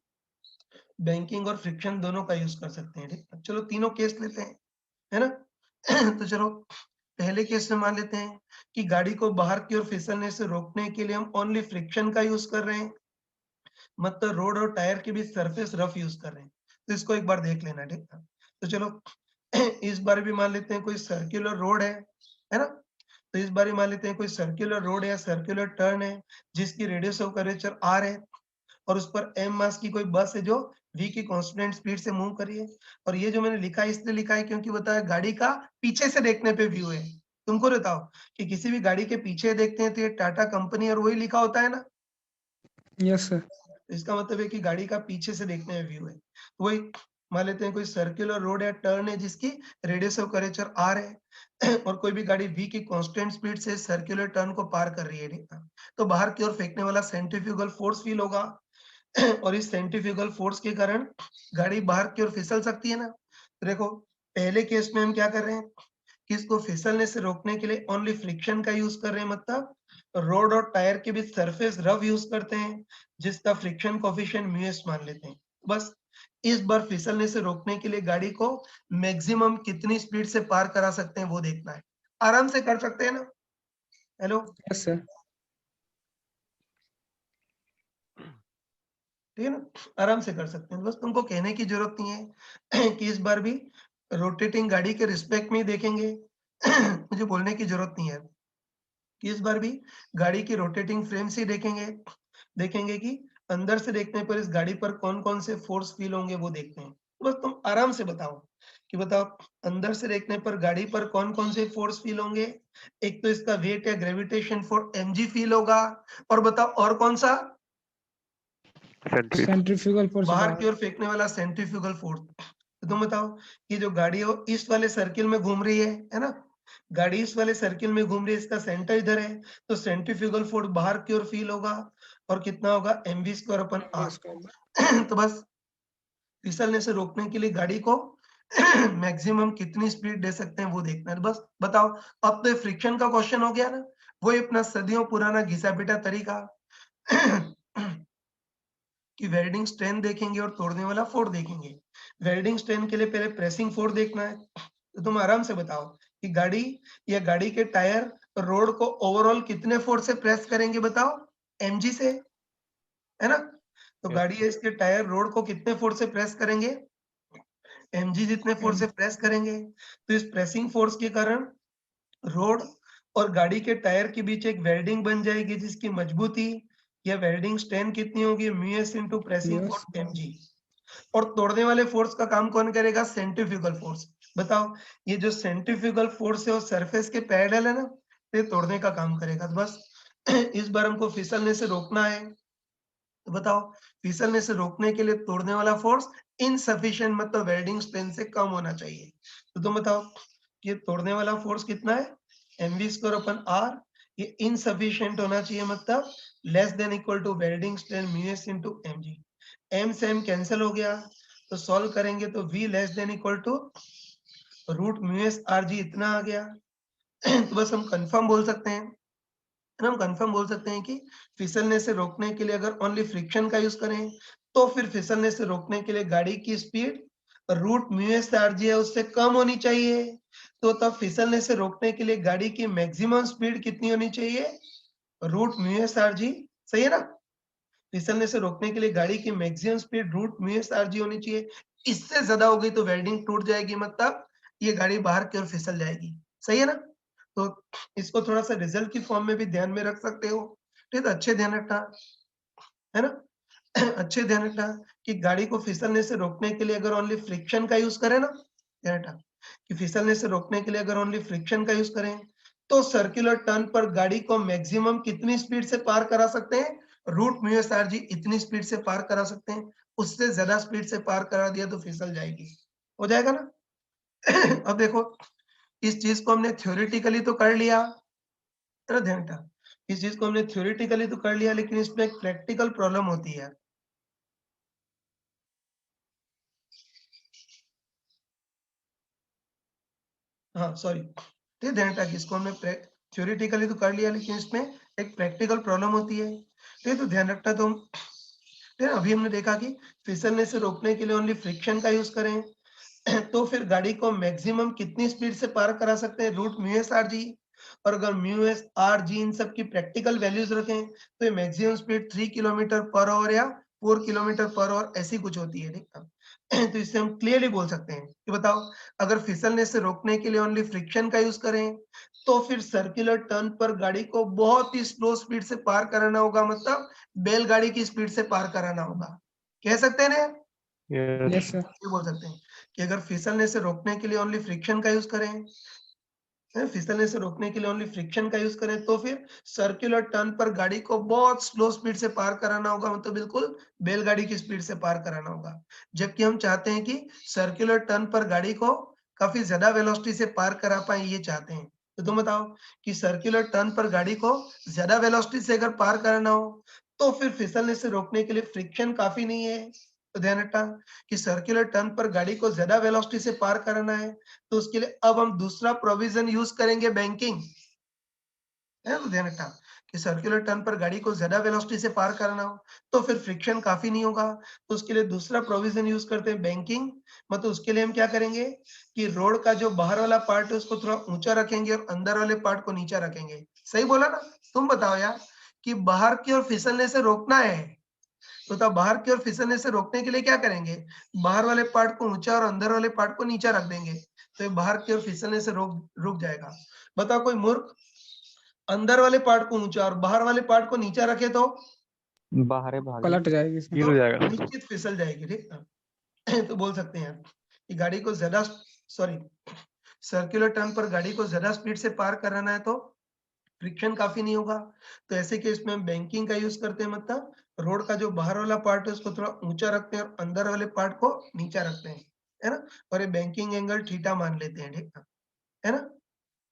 बैंकिंग और फ्रिक्शन दोनों का यूज कर सकते हैं। ठीक है? चलो तीनों केस लेते हैं, है ना? तो चलो पहले केस में मान लेते हैं कि गाड़ी को बाहर की ओर फिसलने से रोकने के लिए हम ओनली फ्रिक्शन का यूज कर रहे हैं, मतलब रोड और टायर के बीच सरफेस रफ यूज कर रहे हैं। तो इसको एक बार देख लेना। ठीक है, तो चलो इस बार भी मान लेते हैं कोई सर्कुलर रोड है ना? तो इस बार ही मान लेते हैं कोई सर्कुलर रोड या सर्कुलर टर्न है जिसकी रेडियस ऑफ कर्वेचर r है और उस पर m मास की कोई बस है जो v की कांस्टेंट स्पीड से मूव कर रही है। और ये जो मैंने लिखा है इसलिए लिखा है क्योंकि बताया गाड़ी का पीछे से देखने पे व्यू है। तुमको बताओ कि किसी भी गाड़ी के पीछे देखते हैं तो ये टाटा कंपनी और वही लिखा होता है ना? Yes sir. इसका मतलब है कि गाड़ी का पीछे से देखने में व्यू है। तो वही मान लेते हैं कोई सर्कुलर रोड या टर्न है जिसकी रेडियस ऑफ कर्वेचर r है और कोई भी गाड़ी v की कांस्टेंट स्पीड से सर्कुलर टर्न को पार कर रही है। ठीक है? तो बाहर की ओर फेंकने वाला सेंट्रीफ्यूगल फोर्स फील होगा और इस सेंट्रीफ्यूगल फोर्स के कारण गाड़ी बाहर की ओर फिसल सकती है ना? तो देखो पहले केस में हम क्या कर रहे हैं कि इसको फिसलने से रोकने के लिए ओनली फ्रिक्शन का यूज कर रहे हैं, मतलब रोड और टायर के बीच सरफेस रफ यूज करते हैं जिसका फ्रिक्शन कोफिशिएंट म्यूएस मान लेते हैं। बस इस बार फिसलने से रोकने के लिए गाड़ी को मैक्सिमम कितनी स्पीड से पार करा सकते हैं वो देखना है। आराम से कर सकते हैं ना? Hello, yes sir. ठीक है ना? आराम से कर सकते हैं। बस तुमको कहने की जरूरत नहीं है कि इस बार भी रोटेटिंग गाड़ी के रिस्पेक्ट में ही देखेंगे। मुझे बोलने की जरूरत नहीं है कि इस बार भी गाड़ी की रोटेटिंग फ्रेम से ही देखेंगे। देखेंगे कि अंदर से देखने पर इस गाड़ी पर कौन-कौन से फोर्स फील होंगे वो देखते हैं। बस तुम आराम से बताओ कि बताओ अंदर से देखने पर गाड़ी पर कौन-कौन से फोर्स फील होंगे? एक तो इसका वेट या ग्रेविटेशन फोर्स mg फील होगा और बताओ और कौन-सा? सेंट्री सेंट्रीफ्यूगल फोर्स बाहर बाहर। की ओर फेंकने वाला सेंट्रीफ्यूगल फोर्स। तो तुम बताओ कि जो गाड़ी है वो ईस्ट वाले सर्किल में घूम रही है ना? गाड़ी इस वाले सर्किल में घूम रही है, इसका सेंटर इधर है, तो सेंट्रीफ्यूगल फोर्स बाहर की ओर फील होगा और कितना होगा mv²/r। तो बस फिसलने से रोकने के लिए गाड़ी को मैक्सिमम कितनी स्पीड दे सकते हैं वो देखना है। बस बताओ, अब तो फ्रिक्शन का क्वेश्चन हो गया ना, वही अपना सदियों पुराना घिसा पिटा तरीका कि वेल्डिंग स्ट्रेंथ देखेंगे और तोड़ने वाला फोर्स देखेंगे। वेल्डिंग स्ट्रेंथ के लिए पहले प्रेसिंग फोर्स देखना है। तो तुम आराम से बताओ कि गाड़ी या गाड़ी के टायर रोड को ओवरऑल कितने फोर्स से प्रेस करेंगे, बताओ, mg से, है ना? तो गाड़ी या इसके टायर रोड को कितने फोर्स से प्रेस करेंगे, mg जितने फोर्स से प्रेस करेंगे। तो इस प्रेसिंग फोर्स के कारण रोड और गाड़ी के टायर के बीच एक वेल्डिंग बन जाएगी जिसकी मजबूती या वेल्डिंग स्ट्रेंथ कितनी होगी, mu s into pressing Yes. Force mg। और तोड़ने वाले फोर्स का काम कौन करेगा, सेंट्रीफ्यूगल फोर्स। बताओ, ये जो सेंट्रीफ्यूगल फोर्स है वो सरफेस के पैरेलल है ना, ये तोड़ने का काम करेगा। तो बस इस बार हमको फिसलने से रोकना है। तो बताओ, फिसलने से रोकने के लिए तोड़ने वाला फोर्स इनसफिशिएंट मतलब वेल्डिंग स्ट्रेंथ से कम होना चाहिए। तो तुम बताओ कि तोड़ने वाला फोर्स कितना है, mv²/r। ये इनसफिशिएंट होना चाहिए मतलब less than equal to welding strength mu s into mg। m से m कैंसिल हो गया, तो सॉल्व करेंगे तो v less than equal to root mu s rg इतना आ गया। तो बस हम कंफर्म बोल सकते हैं, हम कंफर्म बोल सकते हैं कि फिसलने से रोकने के लिए अगर ओनली फ्रिक्शन का यूज करें तो फिर फिसलने से रोकने के लिए गाड़ी की स्पीड रूट म्यूएस आरजी है उससे कम होनी चाहिए। तो तब फिसलने से रोकने के लिए गाड़ी की मैक्सिमम स्पीड कितनी होनी चाहिए, रूट म्यूएस आरजी। सही है ना? फिसलने से रोकने के लिए गाड़ी की maximum speed root mu s R G होनी चाहिए। इससे ज्यादा हो गई तो वेल्डिंग टूट जाएगी, मतलब ये गाड़ी बाहर की ओर फिसल जाएगी। सही है ना? तो इसको थोड़ा सा रिजल्ट की फॉर्म में भी ध्यान में रख सकते हो। ठीक है, अच्छे ध्यान रखना, है ना? अच्छे ध्यान रखना कि गाड़ी को फिसलने से रोकने के लिए अगर ओनली फ्रिक्शन का यूज करें ना, ध्यान रखना कि फिसलने से रोकने के लिए अगर ओनली फ्रिक्शन का यूज करें तो सर्कुलर टर्न पर गाड़ी को मैक्सिमम कितनी स्पीड से पार करा सकते हैं, रूट म्यूएस आरजी इतनी स्पीड से पार करा सकते हैं। उससे ज्यादा स्पीड से पार करा दिया तो फिसल जाएगी। हो जाएगा ना? अब देखो, इस चीज को हमने थ्योरेटिकली तो कर लिया, है ना? ध्यान रखना, इस चीज को हमने थ्योरेटिकली तो कर लिया, लेकिन इसमें एक प्रैक्टिकल प्रॉब्लम होती है। हाँ, सॉरी, ठीक है, ध्यान रखना कि इसको हमने थ्योरेटिकली तो कर लिया, लेकिन इसमें एक प्रैक्टिकल प्रॉब्लम होती है। ठीक है, तो ध्यान रखना तुम। ठीक है, अभी हमने देखा कि फिसलने से रोकने के लिए ओनली फ्रिक्शन का यूज करें तो फिर गाड़ी को मैक्सिमम कितनी स्पीड से पार करा सकते हैं, रूट म्यूएस आरजी। और अगर म्यूएस आरजी इन सब की प्रैक्टिकल वैल्यूज रखें तो ये maximum speed 3 kilometre per our या 4 किलोमीटर पर आवर ऐसी कुछ होती है। ठीक है, तो इससे हम क्लियरली बोल सकते हैं कि बताओ, अगर फिसलने से रोकने के लिए ओनली फ्रिक्शन का यूज करें तो फिर सर्कुलर टर्न पर गाड़ी को बहुत ही स्लो स्पीड से पार कराना होगा, मतलब बैलगाड़ी की स्पीड से पार कराना होगा। कह सकते हैं ना? Yes, sir. ये बोल सकते हैं कि अगर फिसलने से रोकने के लिए ओनली फ्रिक्शन का यूज करें, फिसलने से रोकने के लिए ओनली फ्रिक्शन का यूज करें तो फिर सर्कुलर टर्न पर गाड़ी को बहुत स्लो स्पीड से पार कराना होगा, मतलब बिल्कुल बैलगाड़ी की स्पीड से पार कराना होगा। जबकि हम चाहते हैं कि सर्कुलर टर्न पर गाड़ी को काफी ज्यादा वेलोसिटी से पार करा पाए, ये चाहते हैं। तो तुम बताओ कि सर्कुलर टर्न पर गाड़ी को ज्यादा वेलोसिटी से अगर पार कराना हो तो फिर फिसलने से रोकने के लिए फ्रिक्शन काफी नहीं है। तो ध्यान रखना कि सर्कुलर टर्न पर गाड़ी को ज्यादा वेलोसिटी से पार कराना है, तो उसके लिए अब हम दूसरा प्रोविजन यूज करेंगे, बैंकिंग। है, तो ध्यान रखना कि सर्कुलर टर्न पर गाड़ी को ज्यादा वेलोसिटी से पार कराना हो तो फिर फ्रिक्शन काफी नहीं होगा, तो उसके लिए दूसरा प्रोविजन यूज करते हैं, बैंकिंग। मतलब उसके लिए हम क्या करेंगे कि रोड का जो बाहर वाला पार्ट है उसको थोड़ा ऊंचा रखेंगे और अंदर वाले पार्ट को नीचा रखेंगे। सही बोला ना? तुम बताओ यार, कि बाहर की ओर फिसलने से रोकना है तो तब बाहर की ओर फिसलने से रोकने के लिए क्या करेंगे, बाहर वाले पार्ट को ऊंचा और अंदर वाले पार्ट को नीचा रख देंगे, तो ये बाहर की ओर फिसलने से रुक जाएगा। बताओ, कोई मूर्ख अंदर वाले पार्ट को ऊंचा और बाहर वाले पार्ट को नीचा रखे तो बाहर है भागी पलट जाएगी इसमें। हील हो जाएगा। निश्चित फिसल जाएगी। ठीक है, तो बोल सकते हैं कि गाड़ी को ज्यादा, सॉरी, सर्कुलर टर्न पर गाड़ी को ज्यादा स्पीड से पार कराना है तो फ्रिक्शन काफी नहीं होगा, तो ऐसे केस में हम बैंकिंग का यूज करते हैं, मतलब रोड का जो बाहर वाला पार्ट है उसको थोड़ा ऊंचा रखते हैं और अंदर वाले पार्ट को नीचा रखते हैं, है ना? और ये बैंकिंग एंगल थीटा मान लेते हैं। ठीक है ना?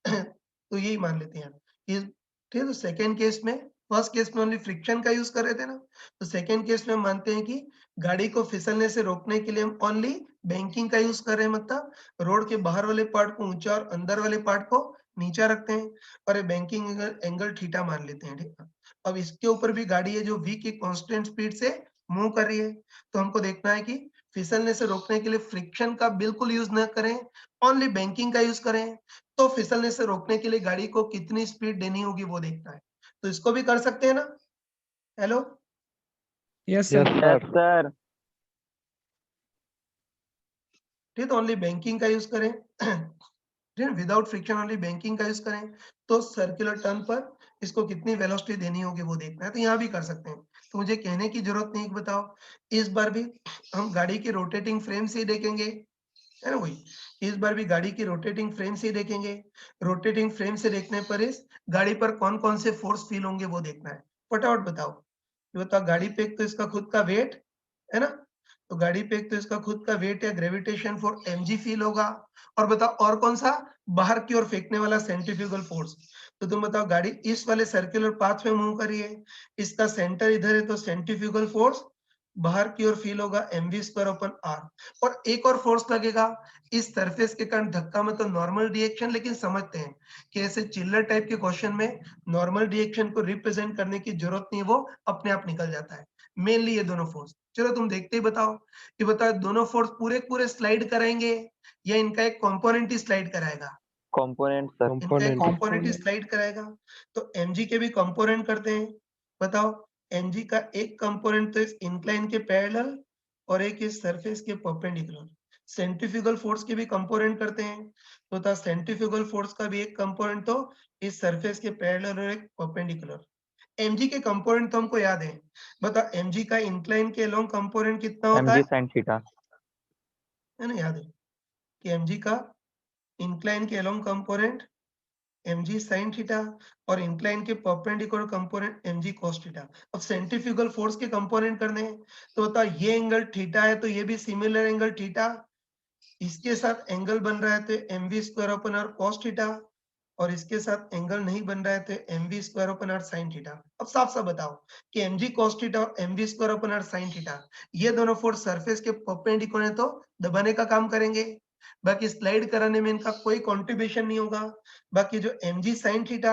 तो यही मान लेते हैं ठीक है। तो सेकेंड केस में, फर्स्ट केस में ओनली फ्रिक्शन का यूज कर रहे थे ना, तो सेकेंड केस में हम मानते हैं कि गाड़ी को फिसलने से रोकने के लिए हम ओनली बैंकिंग का यूज कर रहे हैं, मतलब रोड के बाहर वाले पार्ट को ऊंचा और अंदर वाले पार्ट को नीचा रखते हैं और ये बैंकिंग एंगल थीटा मान लेते हैं, ठीक है। अब इसके ऊपर भी गाड़ी है जो v की कांस्टेंट स्पीड से मूव कर रही है, तो हमको देखना है कि फिसलने से रोकने के लिए फ्रिक्शन का बिल्कुल यूज न करें, ओनली बैंकिंग का यूज करें, तो फिसलने से रोकने के लिए गाड़ी को कितनी स्पीड देनी होगी वो देखना है। तो इसको भी कर सकते हैं ना? Hello, yes yes sir. Sir. Sir ठीक, तो ओनली बैंकिंग का यूज करें विदाउट फ्रिक्शन ओनली बैंकिंग का यूज करें, तो सर्कुलर टर्न पर इसको कितनी वेलोसिटी देनी होगी वो देखना है। तो यहाँ भी कर सकते हैं, तो मुझे कहने की जरूरत नहीं कि बताओ, इस बार भी हम गाड़ी की रोटेटिंग फ्रेम से ही देखेंगे, है ना वही, इस बार भी गाड़ी की रोटेटिंग फ्रेम से ही देखेंगे। रोटेटिंग फ्रेम से देखने पर इस गाड़ी पर कौन कौन से फोर्स फील होंगे वो देखना है। फटाफट बताओ, ये बताओ, गाड़ी पे एक तो इसका खुद का वेट है ना, तो गाड़ी पे एक तो इसका खुद का वेट या ग्रेविटेशन फोर्स mg फील होगा, और बताओ और कौन सा, बाहर की ओर फेंकने वाला सेंट्रीफ्यूगल फोर्स। तो तुम बताओ, गाड़ी इस वाले सर्कुलर पाथ में मूव कर रही है, इसका सेंटर इधर है, तो सेंट्रीफ्यूगल फोर्स बाहर की ओर फील होगा mv²/r, और एक और फोर्स लगेगा इस सरफेस के कारण धक्का, मतलब नॉर्मल रिएक्शन। लेकिन समझते हैं कि ऐसे चिल्लर टाइप के क्वेश्चन में नॉर्मल रिएक्शन को रिप्रेजेंट करने की जरूरत नहीं है, वो अपने आप निकल जाता है। मेनली ये दोनों फोर्स, चलो तुम देखते ही बताओ कि बताओ दोनों फोर्स पूरे पूरे स्लाइड कराएंगे या इनका एक कंपोनेंट ही स्लाइड कराएगा? Component sir. इनका एक कंपोनेंट ही Component. स्लाइड कराएगा, तो mg के भी कंपोनेंट करते हैं। बताओ, mg का एक कंपोनेंट तो इस इंक्लाइन के पैरेलल और एक इस सरफेस के परपेंडिकुलर। सेंट्रीफ्यूगल फोर्स के भी कंपोनेंट करते हैं, तो था सेंट्रीफ्यूगल फोर्स का भी एक कंपोनेंट तो इस सरफेस के पैरेलल और एक परपेंडिकुलर। mg के कंपोनेंट तो हमको याद है, बता mg का इंक्लाइन के अलोंग कंपोनेंट कितना होता mg है sin थीटा। है ना? याद है कि mg का इंक्लाइन के along component mg sin theta और इंक्लाइन के perpendicular component mg cos theta. अब सेंट्रीफ्यूगल फोर्स के कंपोनेंट करने हैं, तो बता ये एंगल थीटा है, तो ये भी सिमिलर एंगल थीटा, इसके साथ एंगल बन रहा है तो mv²/r cos थीटा, और इसके साथ एंगल नहीं बन रहा है तो mv²/r sin थीटा। अब साफ साफ बताओ कि mg cos थीटा और mv²/r sin थीटा, ये दोनों फोर्स सरफेस के परपेंडिकुलर है, तो दबाने का काम करेंगे, बाकी स्लाइड कराने में इनका कोई कंट्रीब्यूशन नहीं होगा। बाकी जो mg sin थीटा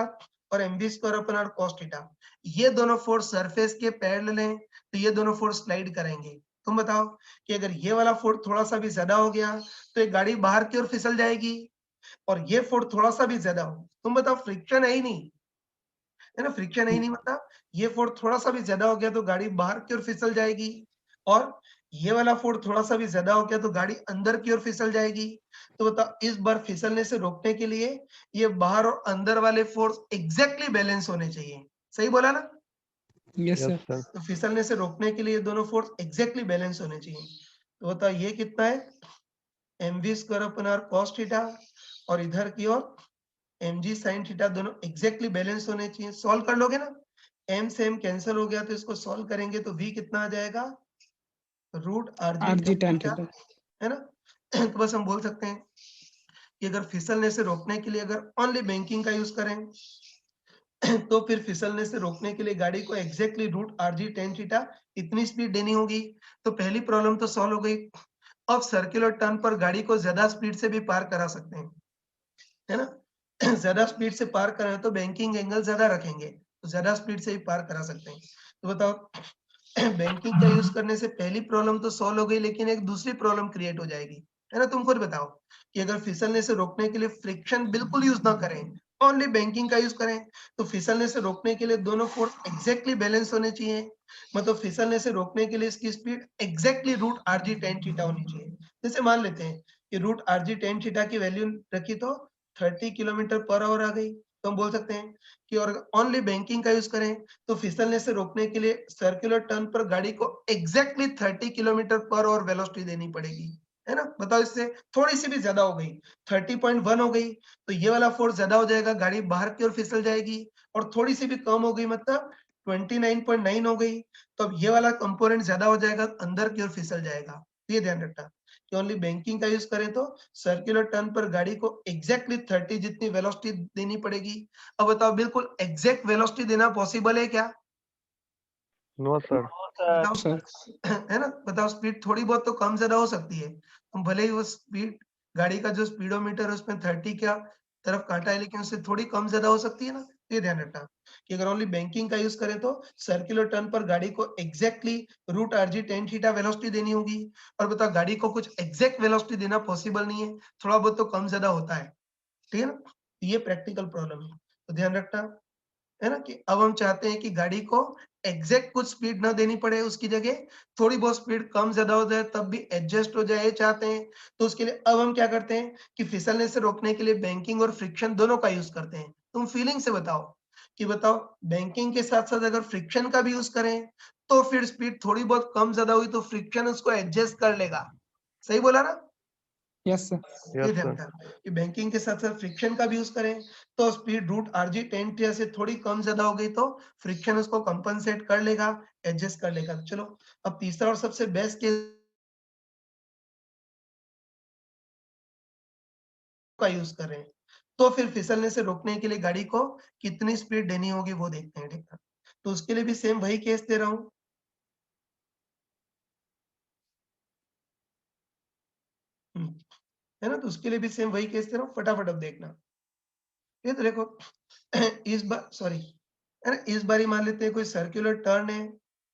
और mv²/r cos थीटा, ये दोनों फोर्स सरफेस के पैरेलल हैं, तो ये दोनों फोर्स स्लाइड करेंगे। तुम बताओ कि अगर ये वाला फोर्स थोड़ा सा भी ज्यादा हो गया तो ये गाड़ी बाहर की ओर फिसल जाएगी, और ये फोर्स थोड़ा सा भी ज्यादा हो, तुम बताओ, फ्रिक्शन है ही नहीं, है ना, फ्रिक्शन है ही नहीं, मतलब ये फोर्स थोड़ा सा भी ज्यादा हो गया तो गाड़ी बाहर की ओर फिसल जाएगी, और ये वाला फोर्स थोड़ा सा भी ज्यादा हो गया तो गाड़ी अंदर की ओर फिसल जाएगी। तो बताओ, इस बार फिसलने से रोकने के लिए ये बाहर और अंदर वाले फोर्स एग्जैक्टली बैलेंस होने चाहिए। सही बोला ना? Yes yes sir. सर। तो फिसलने से रोकने के लिए दोनों फोर्स एग्जैक्टली बैलेंस होने चाहिए। तो बताओ ये कितना है, mv²/r cos थीटा, और इधर की ओर mg sin थीटा, दोनों एग्जैक्टली बैलेंस होने चाहिए। सॉल्व कर लोगे ना, m से m कैंसिल हो गया, तो इसको सॉल्व करेंगे तो v कितना आ जाएगा, √rg RG tan tan theta, theta. है ना? तो बस हम बोल सकते हैं कि अगर फिसलने से रोकने के लिए अगर ओनली बैंकिंग का यूज करें तो फिर फिसलने से रोकने के लिए गाड़ी को एग्जैक्टली √rg tan थीटा इतनी स्पीड देनी होगी। तो पहली प्रॉब्लम तो सॉल्व हो गई। अब सर्कुलर टर्न पर गाड़ी को ज्यादा स्पीड से भी पार करा सकते हैं, है ना? ज्यादा स्पीड से पार करें तो बैंकिंग एंगल ज्यादा रखेंगे, तो ज्यादा स्पीड से भी पार करा सकते हैं। तो बताओ, बैंकिंग का यूज करने से पहली प्रॉब्लम तो सॉल्व हो गई, लेकिन एक दूसरी प्रॉब्लम क्रिएट हो जाएगी, है ना? तुम खुद बताओ कि अगर फिसलने से रोकने के लिए फ्रिक्शन बिल्कुल यूज ना करें, ओनली बैंकिंग का यूज करें, तो फिसलने से रोकने के लिए दोनों फोर्स एग्जैक्टली बैलेंस होने चाहिए, मतलब फिसलने से रोकने के लिए इसकी speed exactly √rg tan theta होनी चाहिए। जैसे मान लेते हैं कि √rg tan थीटा की वैल्यू रखी तो 30 km/h आ गई, तो हम बोल सकते हैं कि और ओनली बैंकिंग का यूज करें तो फिसलने से रोकने के लिए सर्कुलर टर्न पर गाड़ी को एग्जैक्टली 30 km/h वेलोसिटी देनी पड़ेगी, है ना? बताओ, इससे थोड़ी सी भी ज्यादा हो गई, 30.1 हो गई, तो ये वाला फोर्स ज्यादा हो जाएगा, गाड़ी बाहर की ओर फिसल जाएगी, और थोड़ी सी भी कम हो गई, मतलब 29.9 हो गई, तो अब ये वाला कंपोनेंट ज्यादा हो जाएगा, अंदर की ओर फिसल जाएगा। ये ध्यान रखना कि ओनली बैंकिंग का यूज करें तो सर्कुलर टर्न पर गाड़ी को एग्जैक्टली 30 जितनी वेलोसिटी देनी पड़ेगी। अब बताओ बिल्कुल एग्जैक्ट वेलोसिटी देना पॉसिबल है क्या? No sir. बताओ सर है ना, बताओ स्पीड थोड़ी बहुत तो कम ज्यादा हो सकती है। हम भले ही वो स्पीड गाड़ी का जो स्पीडोमीटर है उसमें 30 का तरफ काटा है, लेकिन उससे थोड़ी कम ज्यादा हो सकती है ना। ये ध्यान रखना कि अगर ओनली बैंकिंग का यूज करें तो सर्कुलर टर्न पर गाड़ी को exactly root R G tan theta velocity देनी होगी। और बताओ गाड़ी को कुछ एग्जैक्ट वेलोसिटी देना पॉसिबल नहीं है, थोड़ा बहुत तो कम ज्यादा होता है, ठीक है ना। ये प्रैक्टिकल प्रॉब्लम है, तो ध्यान रखना है ना कि अब हम चाहते हैं कि गाड़ी को एग्जैक्ट कुछ स्पीड ना देनी पड़े, उसकी जगह थोड़ी बहुत स्पीड कम ज्यादा हो जाए तब भी एडजस्ट हो जाए, ये चाहते हैं। तो उसके लिए अब हम क्या करते हैं कि फिसलने से रोकने के लिए बैंकिंग और फ्रिक्शन दोनों का यूज करते हैं। तुम फीलिंग से बताओ कि बताओ बैंकिंग के साथ साथ अगर फ्रिक्शन का भी यूज करें तो फिर स्पीड थोड़ी बहुत कम ज्यादा हुई तो फ्रिक्शन उसको एडजस्ट कर लेगा। सही बोला ना? यस सर ये यस ध्यान सर। रखना कि बैंकिंग के साथ साथ फ्रिक्शन का भी यूज करें तो स्पीड रूट आरजी 10 टी से थोड़ी कम ज्यादा हो गई तो फ्रिक्शन उसको कंपनसेट कर लेगा, एडजस्ट कर लेगा। चलो अब तीसरा और सबसे बेस्ट केस का यूज कर रहे हैं, तो फिर फिसलने से रोकने के लिए गाड़ी को कितनी स्पीड देनी होगी वो देखते हैं, ठीक है। तो उसके लिए भी सेम वही केस दे रहा हूँ। है ना, तो उसके लिए भी सेम वही केस दे रहा हूँ, फटाफट अब देखना। ये तो देखो इस बार सॉरी है ना, इस बारी मान लेते हैं कोई सर्कुलर टर्न है।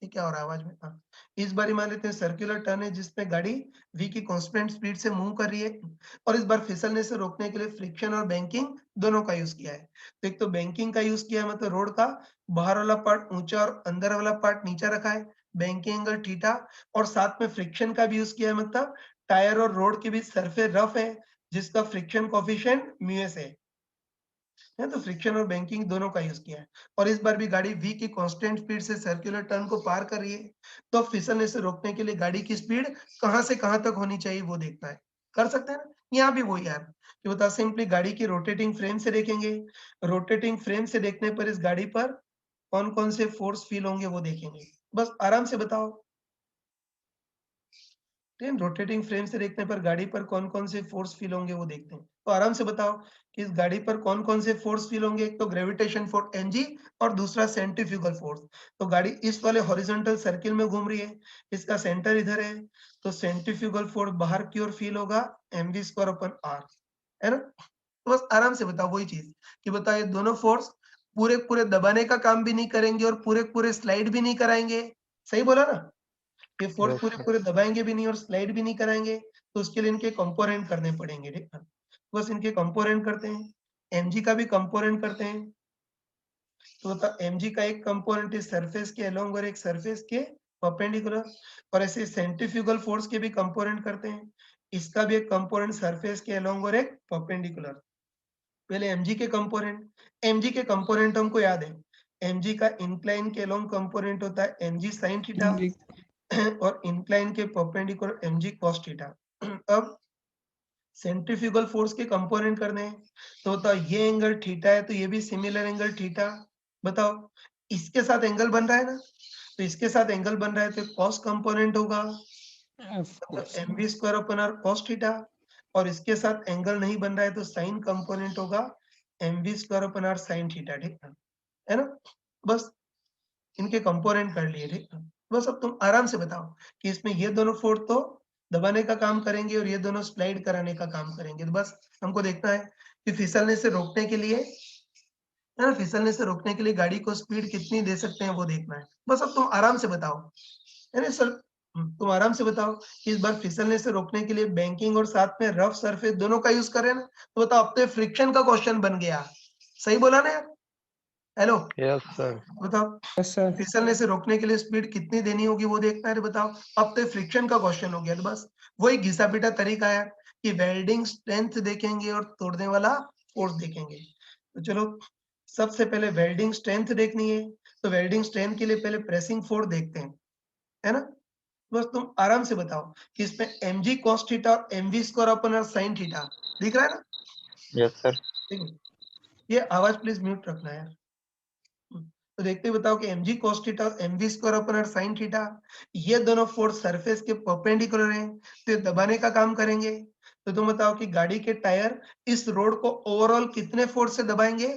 ये क्या हो रहा है आवाज में? हाँ, इस बारी मान लेते हैं सर्कुलर टर्न है जिसमें गाड़ी v की कांस्टेंट स्पीड से मूव कर रही है और इस बार फिसलने से रोकने के लिए फ्रिक्शन और बैंकिंग दोनों का यूज किया है। तो एक तो बैंकिंग का यूज किया है, मतलब रोड का बाहर वाला पार्ट ऊंचा और अंदर वाला पार्ट नीचा रखा है, बैंकिंग एंगल थीटा। और साथ में फ्रिक्शन का भी यूज किया है, मतलब टायर और रोड के बीच सरफेस रफ है जिसका फ्रिक्शन कोफिशिएंट μs है, तो फ्रिक्शन और बैंकिंग दोनों का यूज किया है। और इस बार भी गाड़ी v की कांस्टेंट स्पीड से सर्कुलर टर्न को पार कर रही है, तो फिसलने से रोकने के लिए गाड़ी की स्पीड कहां से कहां तक होनी चाहिए वो देखना है। कर सकते हैं ना, यहाँ भी वही यार कि बता सिंपली गाड़ी की रोटेटिंग फ्रेम से देखेंगे। रोटेटिंग फ्रेम से देखने पर इस गाड़ी पर कौन कौन से फोर्स फील होंगे वो देखेंगे, बस आराम से बताओ। रोटेटिंग फ्रेम से देखने पर गाड़ी पर कौन कौन से फोर्स फील होंगे वो देखते हैं, तो आराम से बताओ कि इस गाड़ी पर कौन कौन से फोर्स फील होंगे। एक तो ग्रेविटेशन फोर्स एनजी और दूसरा सेंट्रीफ्यूगल फोर्स। तो गाड़ी इस वाले हॉरिजॉन्टल सर्किल में घूम रही है, इसका सेंटर इधर है, तो सेंट्रीफ्यूगल फोर्स बाहर की ओर फील होगा mv²/r, है ना। तो बस आराम से बताओ वही चीज कि बताओ ये दोनों फोर्स पूरे पूरे दबाने का काम भी नहीं करेंगे और पूरे पूरे स्लाइड भी नहीं कराएंगे। सही बोला ना, ये फोर्स यस पूरे सर। पूरे दबाएंगे भी नहीं और स्लाइड भी नहीं कराएंगे, तो उसके लिए इनके कंपोनेंट करने पड़ेंगे, ठीक है। बस इनके कंपोनेंट करते हैं, mg का भी कंपोनेंट करते हैं। तो mg का एक कंपोनेंट इस सरफेस के अलोंग और एक सरफेस के परपेंडिकुलर, और ऐसे सेंट्रीफ्यूगल फोर्स के भी कंपोनेंट करते हैं। इसका भी एक कंपोनेंट सरफेस के अलोंग और एक परपेंडिकुलर। पहले mg के कंपोनेंट, mg के कंपोनेंट हमको याद है, mg का इंक्लाइन के अलोंग कंपोनेंट होता है mg sin थीटा जी और इंक्लाइन के परपेंडिकुलर mg cos थीटा। अब सेंट्रीफ्यूगल फोर्स के कंपोनेंट करने हैं, तो बताओ ये एंगल थीटा है तो ये भी सिमिलर एंगल थीटा। बताओ इसके साथ एंगल बन रहा है ना, तो इसके साथ एंगल बन रहा है तो कॉस कंपोनेंट होगा, of course mv²/r cos theta. और इसके साथ एंगल नहीं बन रहा है तो साइन कंपोनेंट होगा mv²/r sin थीटा, ठीक है ना। बस इनके कंपोनेंट कर लिए, ठीक है। बस अब तुम आराम से बताओ कि इसमें ये दोनों फोर्स तो दबाने का काम करेंगे और ये दोनों स्लाइड कराने का काम करेंगे। तो बस हमको देखना है कि फिसलने से रोकने के लिए, है ना, फिसलने से रोकने के लिए गाड़ी को स्पीड कितनी दे सकते हैं वो देखना है। बस अब तुम आराम से बताओ, है ना सर। तुम आराम से बताओ कि इस बार फिसलने से रोकने के लिए बैंकिंग और साथ में रफ सरफेस दोनों का यूज करें ना, तो बताओ अब तो फ्रिक्शन का क्वेश्चन बन गया। सही बोला ना यार? Hello, yes sir. बताओ यस सर फिसलने से रोकने के लिए स्पीड कितनी देनी होगी वो देखना है। बताओ अब तो फ्रिक्शन का क्वेश्चन हो गया, तो बस वही घिसा पिटा तरीका है कि वेल्डिंग स्ट्रेंथ देखेंगे और तोड़ने वाला फोर्स देखेंगे। तो चलो सबसे पहले वेल्डिंग स्ट्रेंथ देखनी है, तो वेल्डिंग स्ट्रेंथ के लिए पहले प्रेसिंग फोर्स देखते हैं, है ना। बस तुम आराम से बताओ कि इसमें mg cos थीटा और mv²/r sin थीटा दिख रहा है ना। Yes sir. ठीक है, ये आवाज प्लीज म्यूट रखना है यार। तो देखते बताओ कि mg cos थीटा और mv square upon sin theta ये दोनों फोर्स सरफेस के परपेंडिकुलर हैं, तो ये दबाने का काम करेंगे। तो तुम बताओ कि गाड़ी के टायर इस रोड को ओवरऑल कितने फोर्स से दबाएंगे?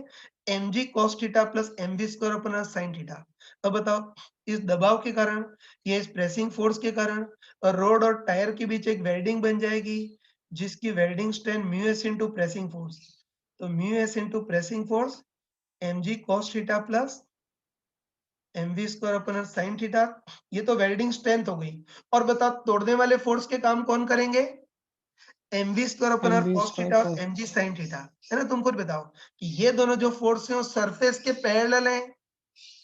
mg cos theta plus mv square upon sin theta. अब बताओ इस दबाव के कारण, ये इस प्रेसिंग फोर्स के कारण रोड और टायर के बीच एक वेल्डिंग बन जाएगी, जिसकी welding strength mu S into pressing force. तो mu S into pressing force mg cos theta plus mv square upon sin theta, ये तो वेल्डिंग स्ट्रेंथ हो गई। और बताओ तोड़ने वाले फोर्स के काम कौन करेंगे? mv स्क्वायर अपन MV cos स्क्वायर थीटा और cos mg sin थीटा, है ना। तुम खुद बताओ कि ये दोनों जो फोर्स हैं वो सरफेस के पैरेलल हैं,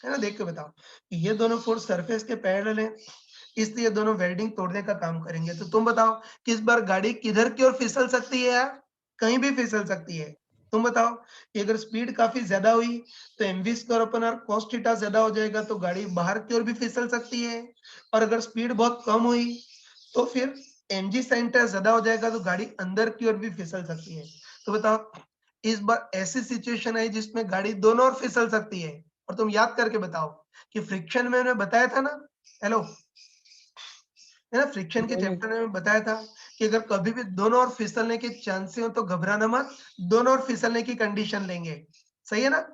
है ना। देख के बताओ कि ये दोनों फोर्स सरफेस के पैरेलल हैं, इसलिए दोनों वेल्डिंग तोड़ने का काम करेंगे। तो तुम बताओ कि इस बार गाड़ी किधर की ओर फिसल सकती है यार? कहीं भी फिसल सकती है। तुम बताओ कि अगर स्पीड काफी ज्यादा हुई तो mv square upon cos theta ज्यादा हो जाएगा, तो गाड़ी बाहर की ओर भी फिसल सकती है। और अगर स्पीड बहुत कम हुई तो फिर mg sin थीटा ज्यादा हो जाएगा, तो गाड़ी अंदर की ओर भी फिसल सकती है। तो बताओ इस बार ऐसी सिचुएशन है जिसमें गाड़ी दोनों ओर फिसल सकती है। और तुम याद करके बताओ कि फ्रिक्शन में मैंने बताया था ना, हेलो, है ना, फ्रिक्शन के बोलिए। चैप्टर में बताया था कि अगर कभी भी दोनों ओर फिसलने के चांसेस हो तो घबराना मत, दोनों ओर फिसलने की कंडीशन लेंगे। सही है ना?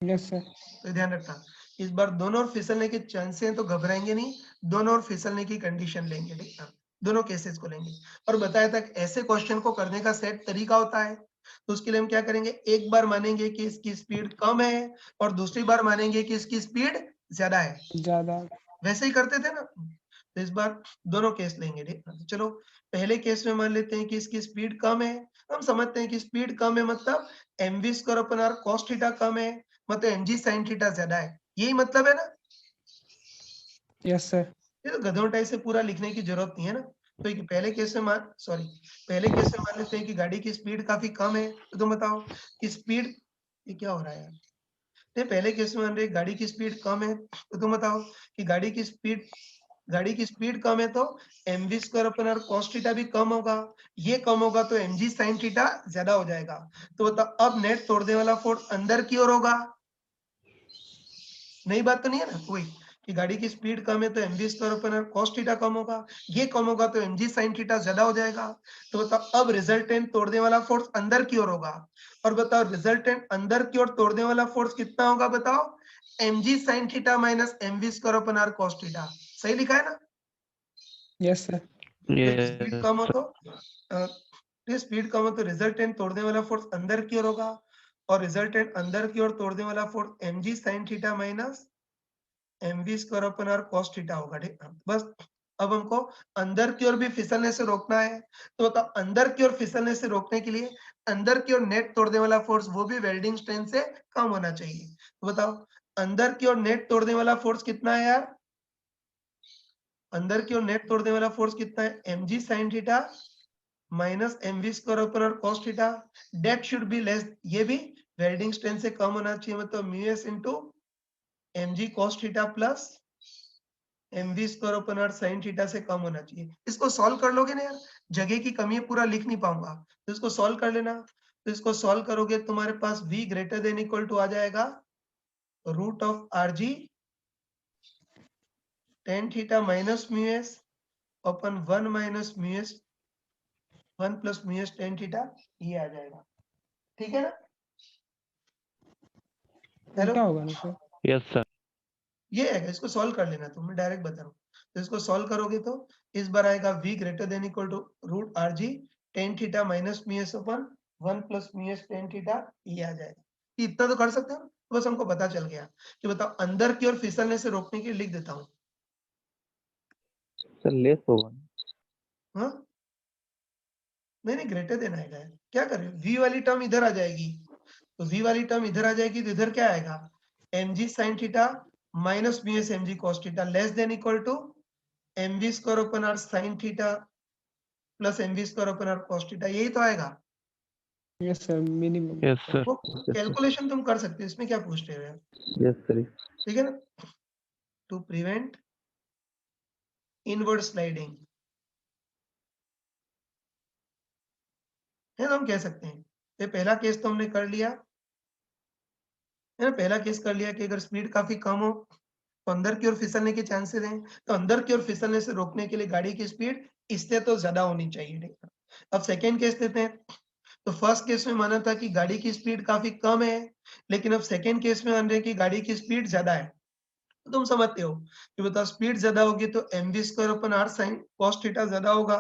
Yes sir. तो ध्यान रखना, इस बार दोनों ओर फिसलने के चांसेस हैं तो घबराएंगे नहीं, दोनों ओर फिसलने की कंडीशन लेंगे। ठीक है, दोनों केसेस को लेंगे। और बताया था कि ऐसे क्वेश्चन को करने का सेट तरीका होता है। तो उसके लिए हम क्या करेंगे, एक बार मानेंगे कि इसकी स्पीड कम है और दूसरी बार मानेंगे कि इसकी स्पीड ज्यादा है। ज्यादा। वैसे ही करते थे ना। तो इस बार दोनों केस लेंगे। ठीक है, चलो पहले केस में मान लेते हैं कि इसकी स्पीड कम है। हम समझते हैं कि स्पीड कम है मतलब mv square upon r cos theta कम है, मतलब mg sin थीटा ज्यादा है। यही मतलब है ना। Yes sir. ये तो गधों टाइप से पूरा लिखने की जरूरत नहीं है ना। तो एक पहले केस में पहले केस में मान लेते हैं कि गाड़ी की स्पीड काफी कम है। तो तुम बताओ कि स्पीड, ये क्या हो रहा है यार? नहीं, पहले केस में मान रहे गाड़ी की स्पीड कम है, तो तुम बताओ कि गाड़ी की स्पीड कम है तो mv square upon cos theta भी कम होगा। ये कम होगा तो mg sin थीटा ज्यादा हो जाएगा। तो बताओ अब नेट तोड़ने वाला फोर्स अंदर की ओर होगा। नई बात तो नहीं है ना कोई, कि गाड़ी की स्पीड कम है तो mv square upon cos theta कम होगा, ये कम होगा तो mg sin थीटा ज्यादा हो जाएगा। तो बताओ अब रिजल्टेंट तोड़ने वाला फोर्स अंदर की ओर होगा। और बताओ रिजल्टेंट अंदर की ओर तोड़ने वाला फोर्स कितना होगा? बताओ mg sin theta minus mv square upon cos theta. सही लिखा है ना? Yes sir. स्पीड Yes, कम हो sir. तो स्पीड कम हो तो रिजल्टेंट तोड़ने वाला फोर्स अंदर की ओर होगा, और रिजल्टेंट अंदर की ओर तोड़ने वाला force mg sin theta minus mv square upon cos theta होगा। ठीक है, बस अब हमको अंदर की ओर भी फिसलने से रोकना है। तो बताओ अंदर की ओर फिसलने से रोकने के लिए अंदर की ओर नेट तोड़ने वाला फोर्स वो भी वेल्डिंग स्ट्रेंथ से कम होना चाहिए। तो बताओ अंदर की ओर नेट तोड़ने वाला फोर्स कितना है यार? अंदर की ओर नेट तोड़ने वाला फोर्स कितना है? mg sin theta minus mv square upon cos theta, that should be less, ये भी वेल्डिंग स्ट्रेंथ से कम होना चाहिए, मतलब mu S into mg cos theta plus mv square upon sin theta से कम होना चाहिए। इसको सॉल्व कर लोगे ना यार, जगह की कमी है, पूरा लिख नहीं पाऊंगा, तो इसको सॉल्व कर लेना। तो इसको सॉल्व करोगे तुम्हारे पास v greater than equal to आ जाएगा root of R ji tan theta minus mu S upon 1 minus mu s 1 plus mu S tan theta, ये आ जाएगा। ठीक है ना? हेलो, उल्टा होगा ना सर? Yes, sir. ये है, इसको सॉल्व कर लेना, तो मैं डायरेक्ट बता रहा हूँ। तो इसको सॉल्व करोगे तो इस बार आएगा v greater than equal to root R ji tan theta minus mu S upon 1 plus mu S tan theta, ये आ जाएगा। ये इतना तो कर सकते हो ना? बस हमको पता चल गया कि बताओ अंदर की ओर फिसलने से रोकने के लिए लिख देता हूँ। Sir, less होगा. हाँ, नहीं नहीं, ग्रेटर देन आएगा। क्या कर रहे हो, v वाली टर्म इधर आ जाएगी, तो v वाली टर्म इधर आ जाएगी, तो इधर क्या आएगा? mg sin theta minus mu S mg cos theta less than equal to mv square upon r sin theta plus mv square upon r cos theta, यही तो आएगा। Yes sir, minimum. Yes, sir. वो Yes, sir. Calculation तुम कर सकते हो, इसमें क्या पूछ रहे हो यार? Yes, sir. ठीक है ना? टू प्रिवेंट इनवर्ड स्लाइडिंग, है ना, हम कह सकते हैं। ये पहला केस तो हमने कर लिया। है ना, पहला केस कर लिया कि अगर स्पीड काफी कम हो तो अंदर की ओर फिसलने के चांसेस हैं, तो अंदर की ओर फिसलने से रोकने के लिए गाड़ी की स्पीड इससे तो ज्यादा होनी चाहिए, ठीक है। अब सेकेंड केस लेते हैं। तो फर्स्ट केस में माना था कि गाड़ी की स्पीड काफी कम है, लेकिन अब सेकेंड केस में मान रहे हैं कि गाड़ी की स्पीड ज्यादा है। तो तुम समझते हो कि बताओ स्पीड ज्यादा होगी तो mv square upon r sin cos theta ज्यादा होगा,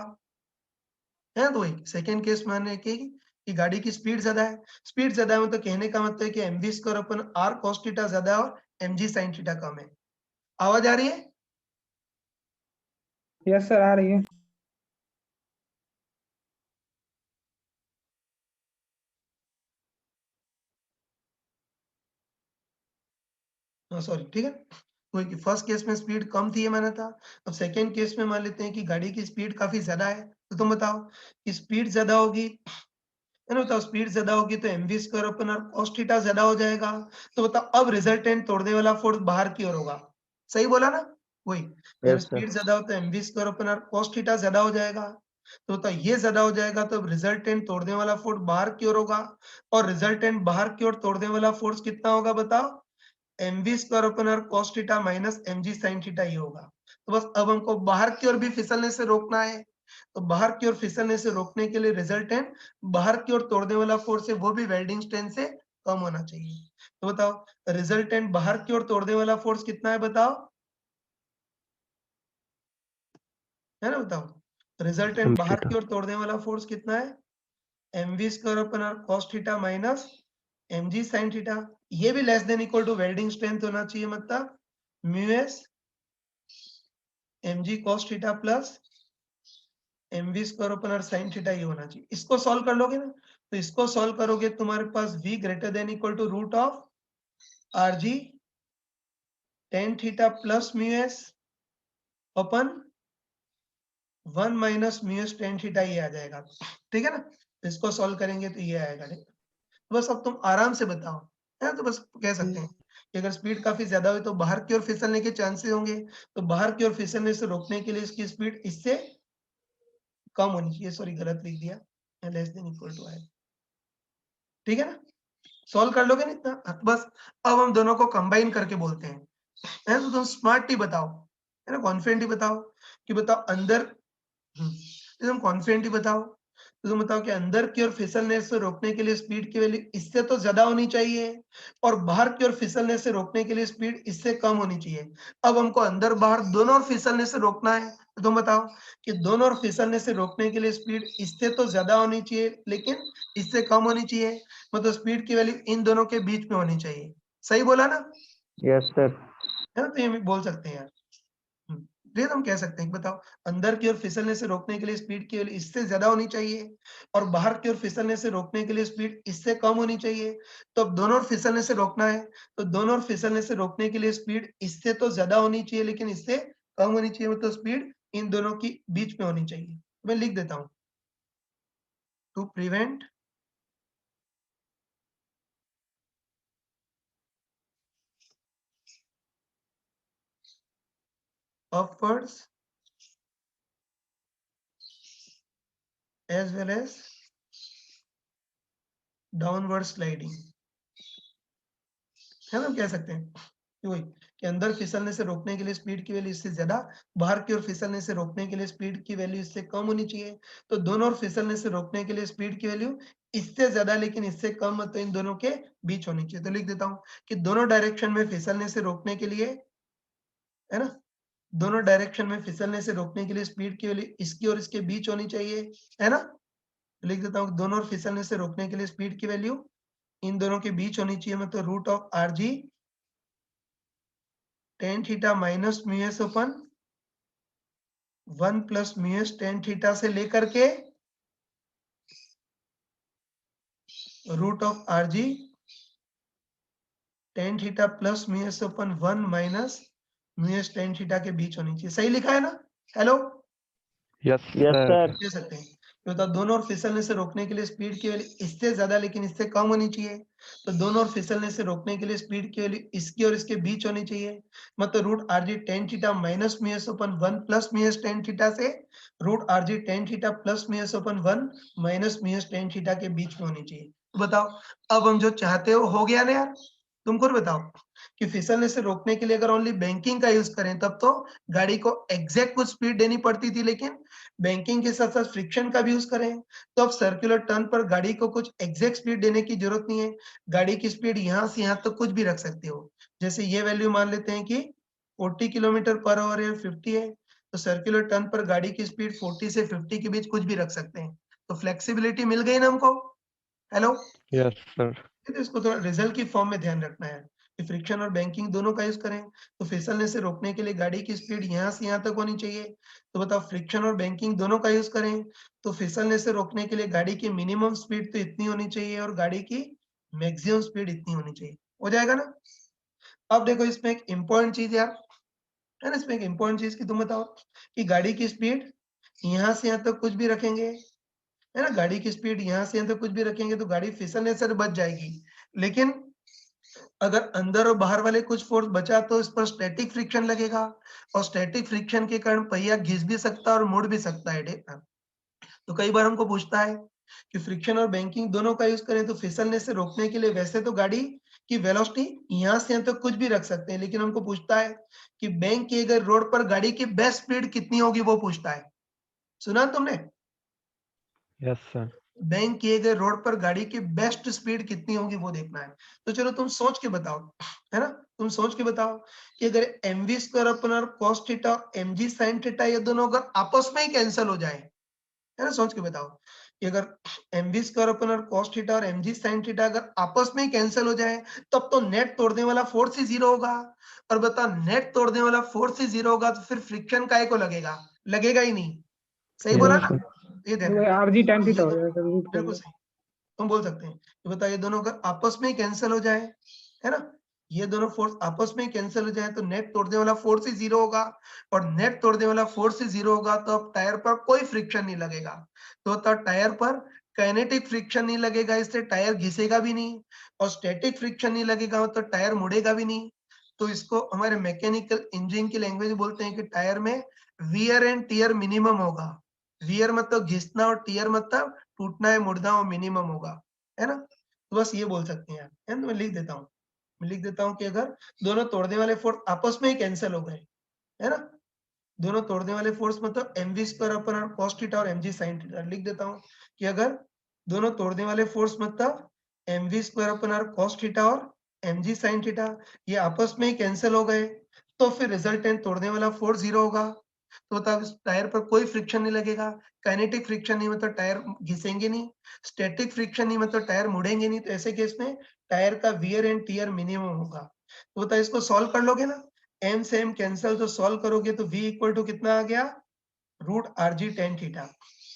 है ना। तो वही सेकेंड केस में मान रहे हैं कि गाड़ी की स्पीड ज्यादा है। स्पीड ज्यादा है मतलब कहने का मतलब है कि mv square upon r cos theta ज्यादा है और mg sin थीटा कम है। आवाज आ रही है? यस सर, आ रही है। हाँ सॉरी, ठीक है। वही कि फर्स्ट केस में स्पीड कम थी, ये माना था। अब सेकेंड केस में मान लेते हैं कि गाड़ी की स्पीड काफी ज्यादा है, तो तुम बताओ कि स्पीड ज्यादा होगी, है ना। बताओ स्पीड ज्यादा होगी तो mv square upon R cos theta ज्यादा हो जाएगा। तो बताओ अब रिजल्टेंट तोड़ने वाला फोर्स बाहर की ओर होगा, सही बोला ना। वही अगर यस सर। स्पीड ज्यादा हो तो mv square upon R cos theta ज्यादा हो जाएगा। तो बताओ ये ज्यादा हो जाएगा तो अब रिजल्टेंट तोड़ने वाला फोर्स बाहर की ओर होगा, और रिजल्टेंट बाहर की ओर तोड़ने वाला फोर्स कितना होगा बताओ, mv square upon R cos theta minus mg sin theta ये होगा। तो बस अब हमको बाहर की ओर भी फिसलने से रोकना है, तो बाहर की ओर फिसलने से रोकने के लिए रिजल्टेंट बाहर की ओर तोड़ने वाला फोर्स है वो भी वेल्डिंग स्ट्रेंथ से कम होना चाहिए। तो बताओ रिजल्टेंट बाहर की ओर तोड़ने वाला फोर्स कितना है बताओ, है ना। बताओ रिजल्टेंट एम बाहर थीटा। की ओर तोड़ने वाला फोर्स कितना है, mv square upon R cos theta minus mg sin theta. ये भी less than equal to welding strength होना चाहिए, मतलब mu mg cos theta plus mv square upon R sin theta ये होना चाहिए। इसको सॉल्व कर लोगे ना, तो इसको सॉल्व करोगे तुम्हारे पास v greater than equal to root of rg tan theta plus mu upon 1 minus mu tan theta ये आ जाएगा, ठीक है ना। तो इसको सॉल्व करेंगे तो ये आएगा, ठीक है। तो बस अब तुम आराम से बताओ, है ना। तो बस कह सकते हैं कि अगर स्पीड काफी ज्यादा हुई तो बाहर की ओर फिसलने के चांसेस होंगे, तो बाहर की ओर फिसलने से रोकने के लिए इसकी स्पीड इससे कम होनी चाहिए। सॉरी गलत लिख दिया, लेस देन इक्वल टू है, ठीक है ना। सॉल्व कर लोगे ना इतना। तो बस अब हम दोनों को कंबाइन करके बोलते हैं, है। तो तुम स्मार्टली बताओ, है ना, कॉन्फिडेंटली बताओ कि बताओ अंदर तो तुम कॉन्फिडेंटली बताओ, तो तुम बताओ कि अंदर की ओर फिसलने से रोकने के लिए स्पीड की वैल्यू इससे तो ज्यादा होनी चाहिए, और बाहर की ओर फिसलने से रोकने के लिए स्पीड इससे कम होनी चाहिए। अब हमको अंदर बाहर दोनों ओर फिसलने से रोकना है, तो तुम बताओ कि दोनों ओर फिसलने से रोकने के लिए स्पीड इससे तो ज्यादा होनी चाहिए लेकिन इससे कम होनी चाहिए, मतलब स्पीड की वैल्यू इन दोनों के बीच में होनी चाहिए। सही बोला ना, यस सर। है ना। तो ये बोल सकते हैं यार। ये तो हम कह सकते हैं कि बताओ अंदर की ओर फिसलने से रोकने के लिए स्पीड की वैल्यू इससे ज्यादा होनी चाहिए, और बाहर की ओर फिसलने से रोकने के लिए स्पीड इससे कम होनी चाहिए। तो अब दोनों ओर फिसलने से रोकना है, तो दोनों ओर फिसलने से रोकने के लिए स्पीड इससे तो ज्यादा होनी चाहिए लेकिन इससे कम होनी चाहिए, मतलब स्पीड इन दोनों की बीच में होनी चाहिए। मैं लिख देता हूं, to prevent upwards as well as downward sliding, है ना। हम कह सकते हैं कि वही कि अंदर फिसलने से रोकने के लिए स्पीड की वैल्यू इससे ज्यादा, बाहर की ओर फिसलने से रोकने के लिए स्पीड की वैल्यू इससे कम होनी चाहिए। तो दोनों ओर फिसलने से रोकने के लिए स्पीड की वैल्यू इससे ज्यादा लेकिन इससे कम, तो इन दोनों के बीच होनी चाहिए। तो लिख देता हूँ कि दोनों डायरेक्शन में फिसलने से रोकने के लिए, है ना, दोनों डायरेक्शन में फिसलने से रोकने के लिए स्पीड की वैल्यू इसकी और इसके बीच होनी चाहिए, है ना। तो लिख देता हूँ दोनों ओर फिसलने से रोकने के लिए स्पीड की वैल्यू इन दोनों के बीच होनी चाहिए, मतलब root of R g tan theta minus mu S upon 1 plus mu s tan theta से लेकर के root of R g tan theta plus mu S upon 1 minus mu s tan theta के बीच होनी चाहिए। सही लिखा है ना? Hello, yes yes sir. Sir. दे सकते हैं कि बताओ दोनों ओर फिसलने से रोकने के लिए स्पीड की वैल्यू इससे ज्यादा लेकिन इससे कम होनी चाहिए। तो दोनों ओर फिसलने से रोकने के लिए स्पीड की वैल्यू इसकी और इसके बीच होनी चाहिए, मतलब root R g tan theta minus mu S upon 1 plus mu s tan theta से root R g tan theta plus mu S upon 1 minus mu s tan theta के बीच में होनी चाहिए। तो बताओ अब हम जो चाहते हो गया ना यार। तुम खुद बताओ कि फिसलने से रोकने के लिए अगर ओनली बैंकिंग का यूज करें तब तो गाड़ी को एग्जैक्ट कुछ स्पीड देनी पड़ती थी, लेकिन बैंकिंग के साथ साथ फ्रिक्शन का भी यूज करें तो अब सर्कुलर टर्न पर गाड़ी को कुछ एग्जैक्ट स्पीड देने की जरूरत नहीं है। गाड़ी की स्पीड यहाँ से यहाँ तक कुछ भी रख सकते हो। जैसे ये वैल्यू मान लेते हैं कि 40 किलोमीटर पर आवर है, 50 है, तो सर्कुलर टर्न पर गाड़ी की स्पीड 40 से 50 के बीच कुछ भी रख सकते हैं। तो फ्लेक्सिबिलिटी मिल गई ना हमको। Hello, Yes, sir. तो इसको थोड़ा रिजल्ट की फॉर्म में ध्यान रखना है कि फ्रिक्शन और बैंकिंग दोनों का यूज करें तो फिसलने से रोकने के लिए गाड़ी की स्पीड यहाँ से यहाँ तक होनी चाहिए। तो बताओ फ्रिक्शन और बैंकिंग दोनों का यूज करें तो फिसलने से रोकने के लिए गाड़ी की मिनिमम स्पीड तो इतनी होनी चाहिए और गाड़ी की मैक्सिमम स्पीड इतनी होनी चाहिए। हो जाएगा ना। अब देखो इसमें एक इंपॉर्टेंट चीज यार, है ना, इसमें एक इंपॉर्टेंट चीज की तुम बताओ कि गाड़ी की स्पीड यहाँ से यहाँ तक कुछ भी रखेंगे, है ना, गाड़ी की स्पीड यहाँ से यहाँ तक कुछ भी रखेंगे तो गाड़ी फिसलने से बच जाएगी, लेकिन अगर अंदर और बाहर वाले कुछ फोर्स बचा तो इस पर स्टैटिक फ्रिक्शन लगेगा और स्टैटिक फ्रिक्शन के कारण पहिया घिस भी सकता है और मुड़ भी सकता है। तो कई बार हमको पूछता है कि फ्रिक्शन और बैंकिंग दोनों का यूज करें तो फिसलने से रोकने के लिए वैसे तो गाड़ी की वेलोसिटी यहाँ से यहाँ तक कुछ भी रख सकते हैं, लेकिन हमको पूछता है कि बैंक की अगर रोड पर गाड़ी की बेस्ट स्पीड कितनी होगी वो पूछता है। सुना तुमने? Yes, sir. बैंक किए गए रोड पर गाड़ी की बेस्ट स्पीड कितनी होगी वो देखना है। तो चलो तुम सोच के बताओ, है ना, तुम सोच के बताओ कि अगर mv square upon cos theta और mg sin थीटा ये दोनों अगर आपस में ही कैंसिल हो जाए, है ना, सोच के बताओ कि अगर mv square upon cos theta और mg sin थीटा अगर आपस में ही कैंसिल हो जाए तब तो नेट तोड़ने वाला फोर्स ही जीरो होगा। और बता नेट तोड़ने वाला फोर्स ही जीरो होगा तो फिर फ्रिक्शन काहे को लगेगा? लगेगा ही नहीं। सही Yes, बोला Yes, ना? sir. ये तो ध्यान भाई रखना। RG tan ये थीटा हो दोनों जाएगा सर, रूट के बिल्कुल अंदर। सही, तुम बोल सकते हैं कि बता ये दोनों अगर आपस में ही कैंसिल हो जाए, है ना, ये दोनों फोर्स आपस में ही कैंसिल हो जाए तो नेट तोड़ने वाला फोर्स ही जीरो होगा और नेट तोड़ने वाला फोर्स ही जीरो होगा तो अब टायर पर कोई फ्रिक्शन नहीं लगेगा। तो टायर पर काइनेटिक फ्रिक्शन नहीं लगेगा, इससे टायर घिसेगा भी नहीं और स्टैटिक फ्रिक्शन नहीं लगेगा तो टायर मुड़ेगा भी नहीं। तो इसको हमारे मैकेनिकल इंजीनियरिंग की लैंग्वेज बोलते हैं कि टायर में वियर एंड टियर मिनिमम होगा। वियर मतलब घिसना और टियर मतलब टूटना है, मुड़ना और मिनिमम होगा, है ना। तो बस ये बोल सकते हैं, है ना। मैं लिख देता हूँ कि अगर दोनों तोड़ने वाले फोर्स आपस में ही कैंसिल हो गए, है ना, दोनों तोड़ने वाले फोर्स मतलब mv square upon cos theta और mg sin थीटा। लिख देता हूँ कि अगर दोनों तोड़ने वाले फोर्स मतलब mv square upon cos theta और mg sin थीटा ये आपस में ही कैंसिल हो गए तो फिर रिजल्टेंट तोड़ने वाला फोर्स जीरो होगा। तो मतलब इस टायर पर कोई फ्रिक्शन नहीं लगेगा। काइनेटिक फ्रिक्शन नहीं मतलब टायर घिसेंगे नहीं, स्टैटिक फ्रिक्शन नहीं मतलब टायर मुड़ेंगे नहीं। तो ऐसे केस में टायर का वियर एंड टियर मिनिमम होगा। तो बता इसको सॉल्व कर लोगे ना, m से m कैंसिल तो सॉल्व करोगे तो v इक्वल टू कितना आ गया, रूट rg tan थीटा,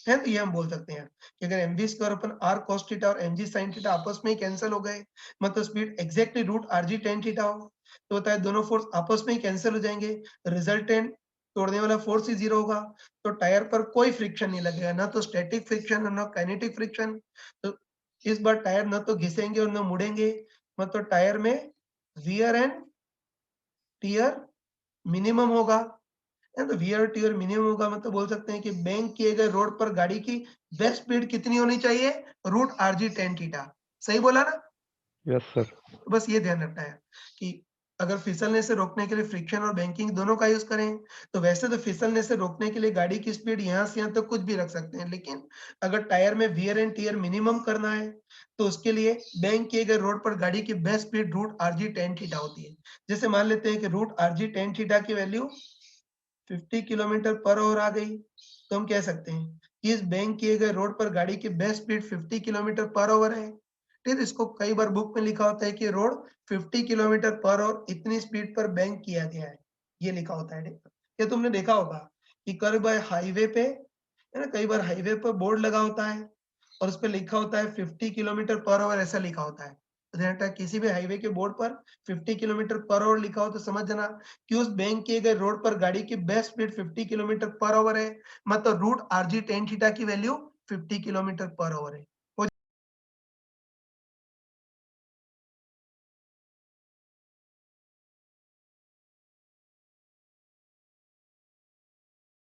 है। तो ये हम बोल सकते हैं कि अगर mv square upon r cos theta और mg sin थीटा आपस में ही कैंसिल हो गए मतलब speed exactly root rg tan theta हो तो बताए दोनों फोर्स आपस में ही कैंसिल हो जाएंगे, रिजल्टेंट तोड़ने वाला फोर्स ही जीरो होगा तो टायर पर कोई फ्रिक्शन नहीं लगेगा, ना तो स्टैटिक फ्रिक्शन ना काइनेटिक फ्रिक्शन। तो इस बार टायर ना तो घिसेंगे और ना मुड़ेंगे, मतलब टायर में वियर एंड टियर मिनिमम होगा, है। तो वियर टियर मिनिमम होगा मतलब बोल सकते हैं कि बैंक किए गए रोड पर गाड़ी की बेस्ट स्पीड कितनी होनी चाहिए, रूट rg tan थीटा। सही बोला ना। yes, sir. तो बस ये ध्यान रखना है कि अगर फिसलने से रोकने के लिए फ्रिक्शन और बैंकिंग दोनों का यूज करें तो वैसे तो फिसलने से रोकने के लिए गाड़ी की स्पीड यहाँ से यहाँ तक कुछ भी रख सकते हैं, लेकिन अगर टायर में वियर एंड टियर मिनिमम करना है तो उसके लिए बैंक किए गए रोड पर गाड़ी की best speed root rg tan theta होती है। जैसे मान लेते हैं कि रूट rg tan थीटा की वैल्यू 50 किलोमीटर पर आवर आ गई तो हम कह सकते हैं कि इस बैंक किए गए रोड पर गाड़ी की best speed 50 kilometre per our है। ठीक है, इसको कई बार बुक में लिखा होता है कि रोड 50 किलोमीटर पर आवर इतनी स्पीड पर बैंक किया गया है, ये लिखा होता है। ये तुमने देखा होगा कि कई बार हाईवे पे, है ना, कई बार हाईवे पर बोर्ड लगा होता है और उस पर लिखा होता है 50 किलोमीटर पर आवर ऐसा लिखा होता है। तो ध्यान रखना किसी भी हाईवे के बोर्ड पर 50 किलोमीटर पर आवर लिखा हो तो समझ जाना कि उस बैंक किए गए रोड पर गाड़ी की best speed 50 kilometre per our है, मतलब रूट rg tan थीटा की वैल्यू 50 किलोमीटर पर आवर है।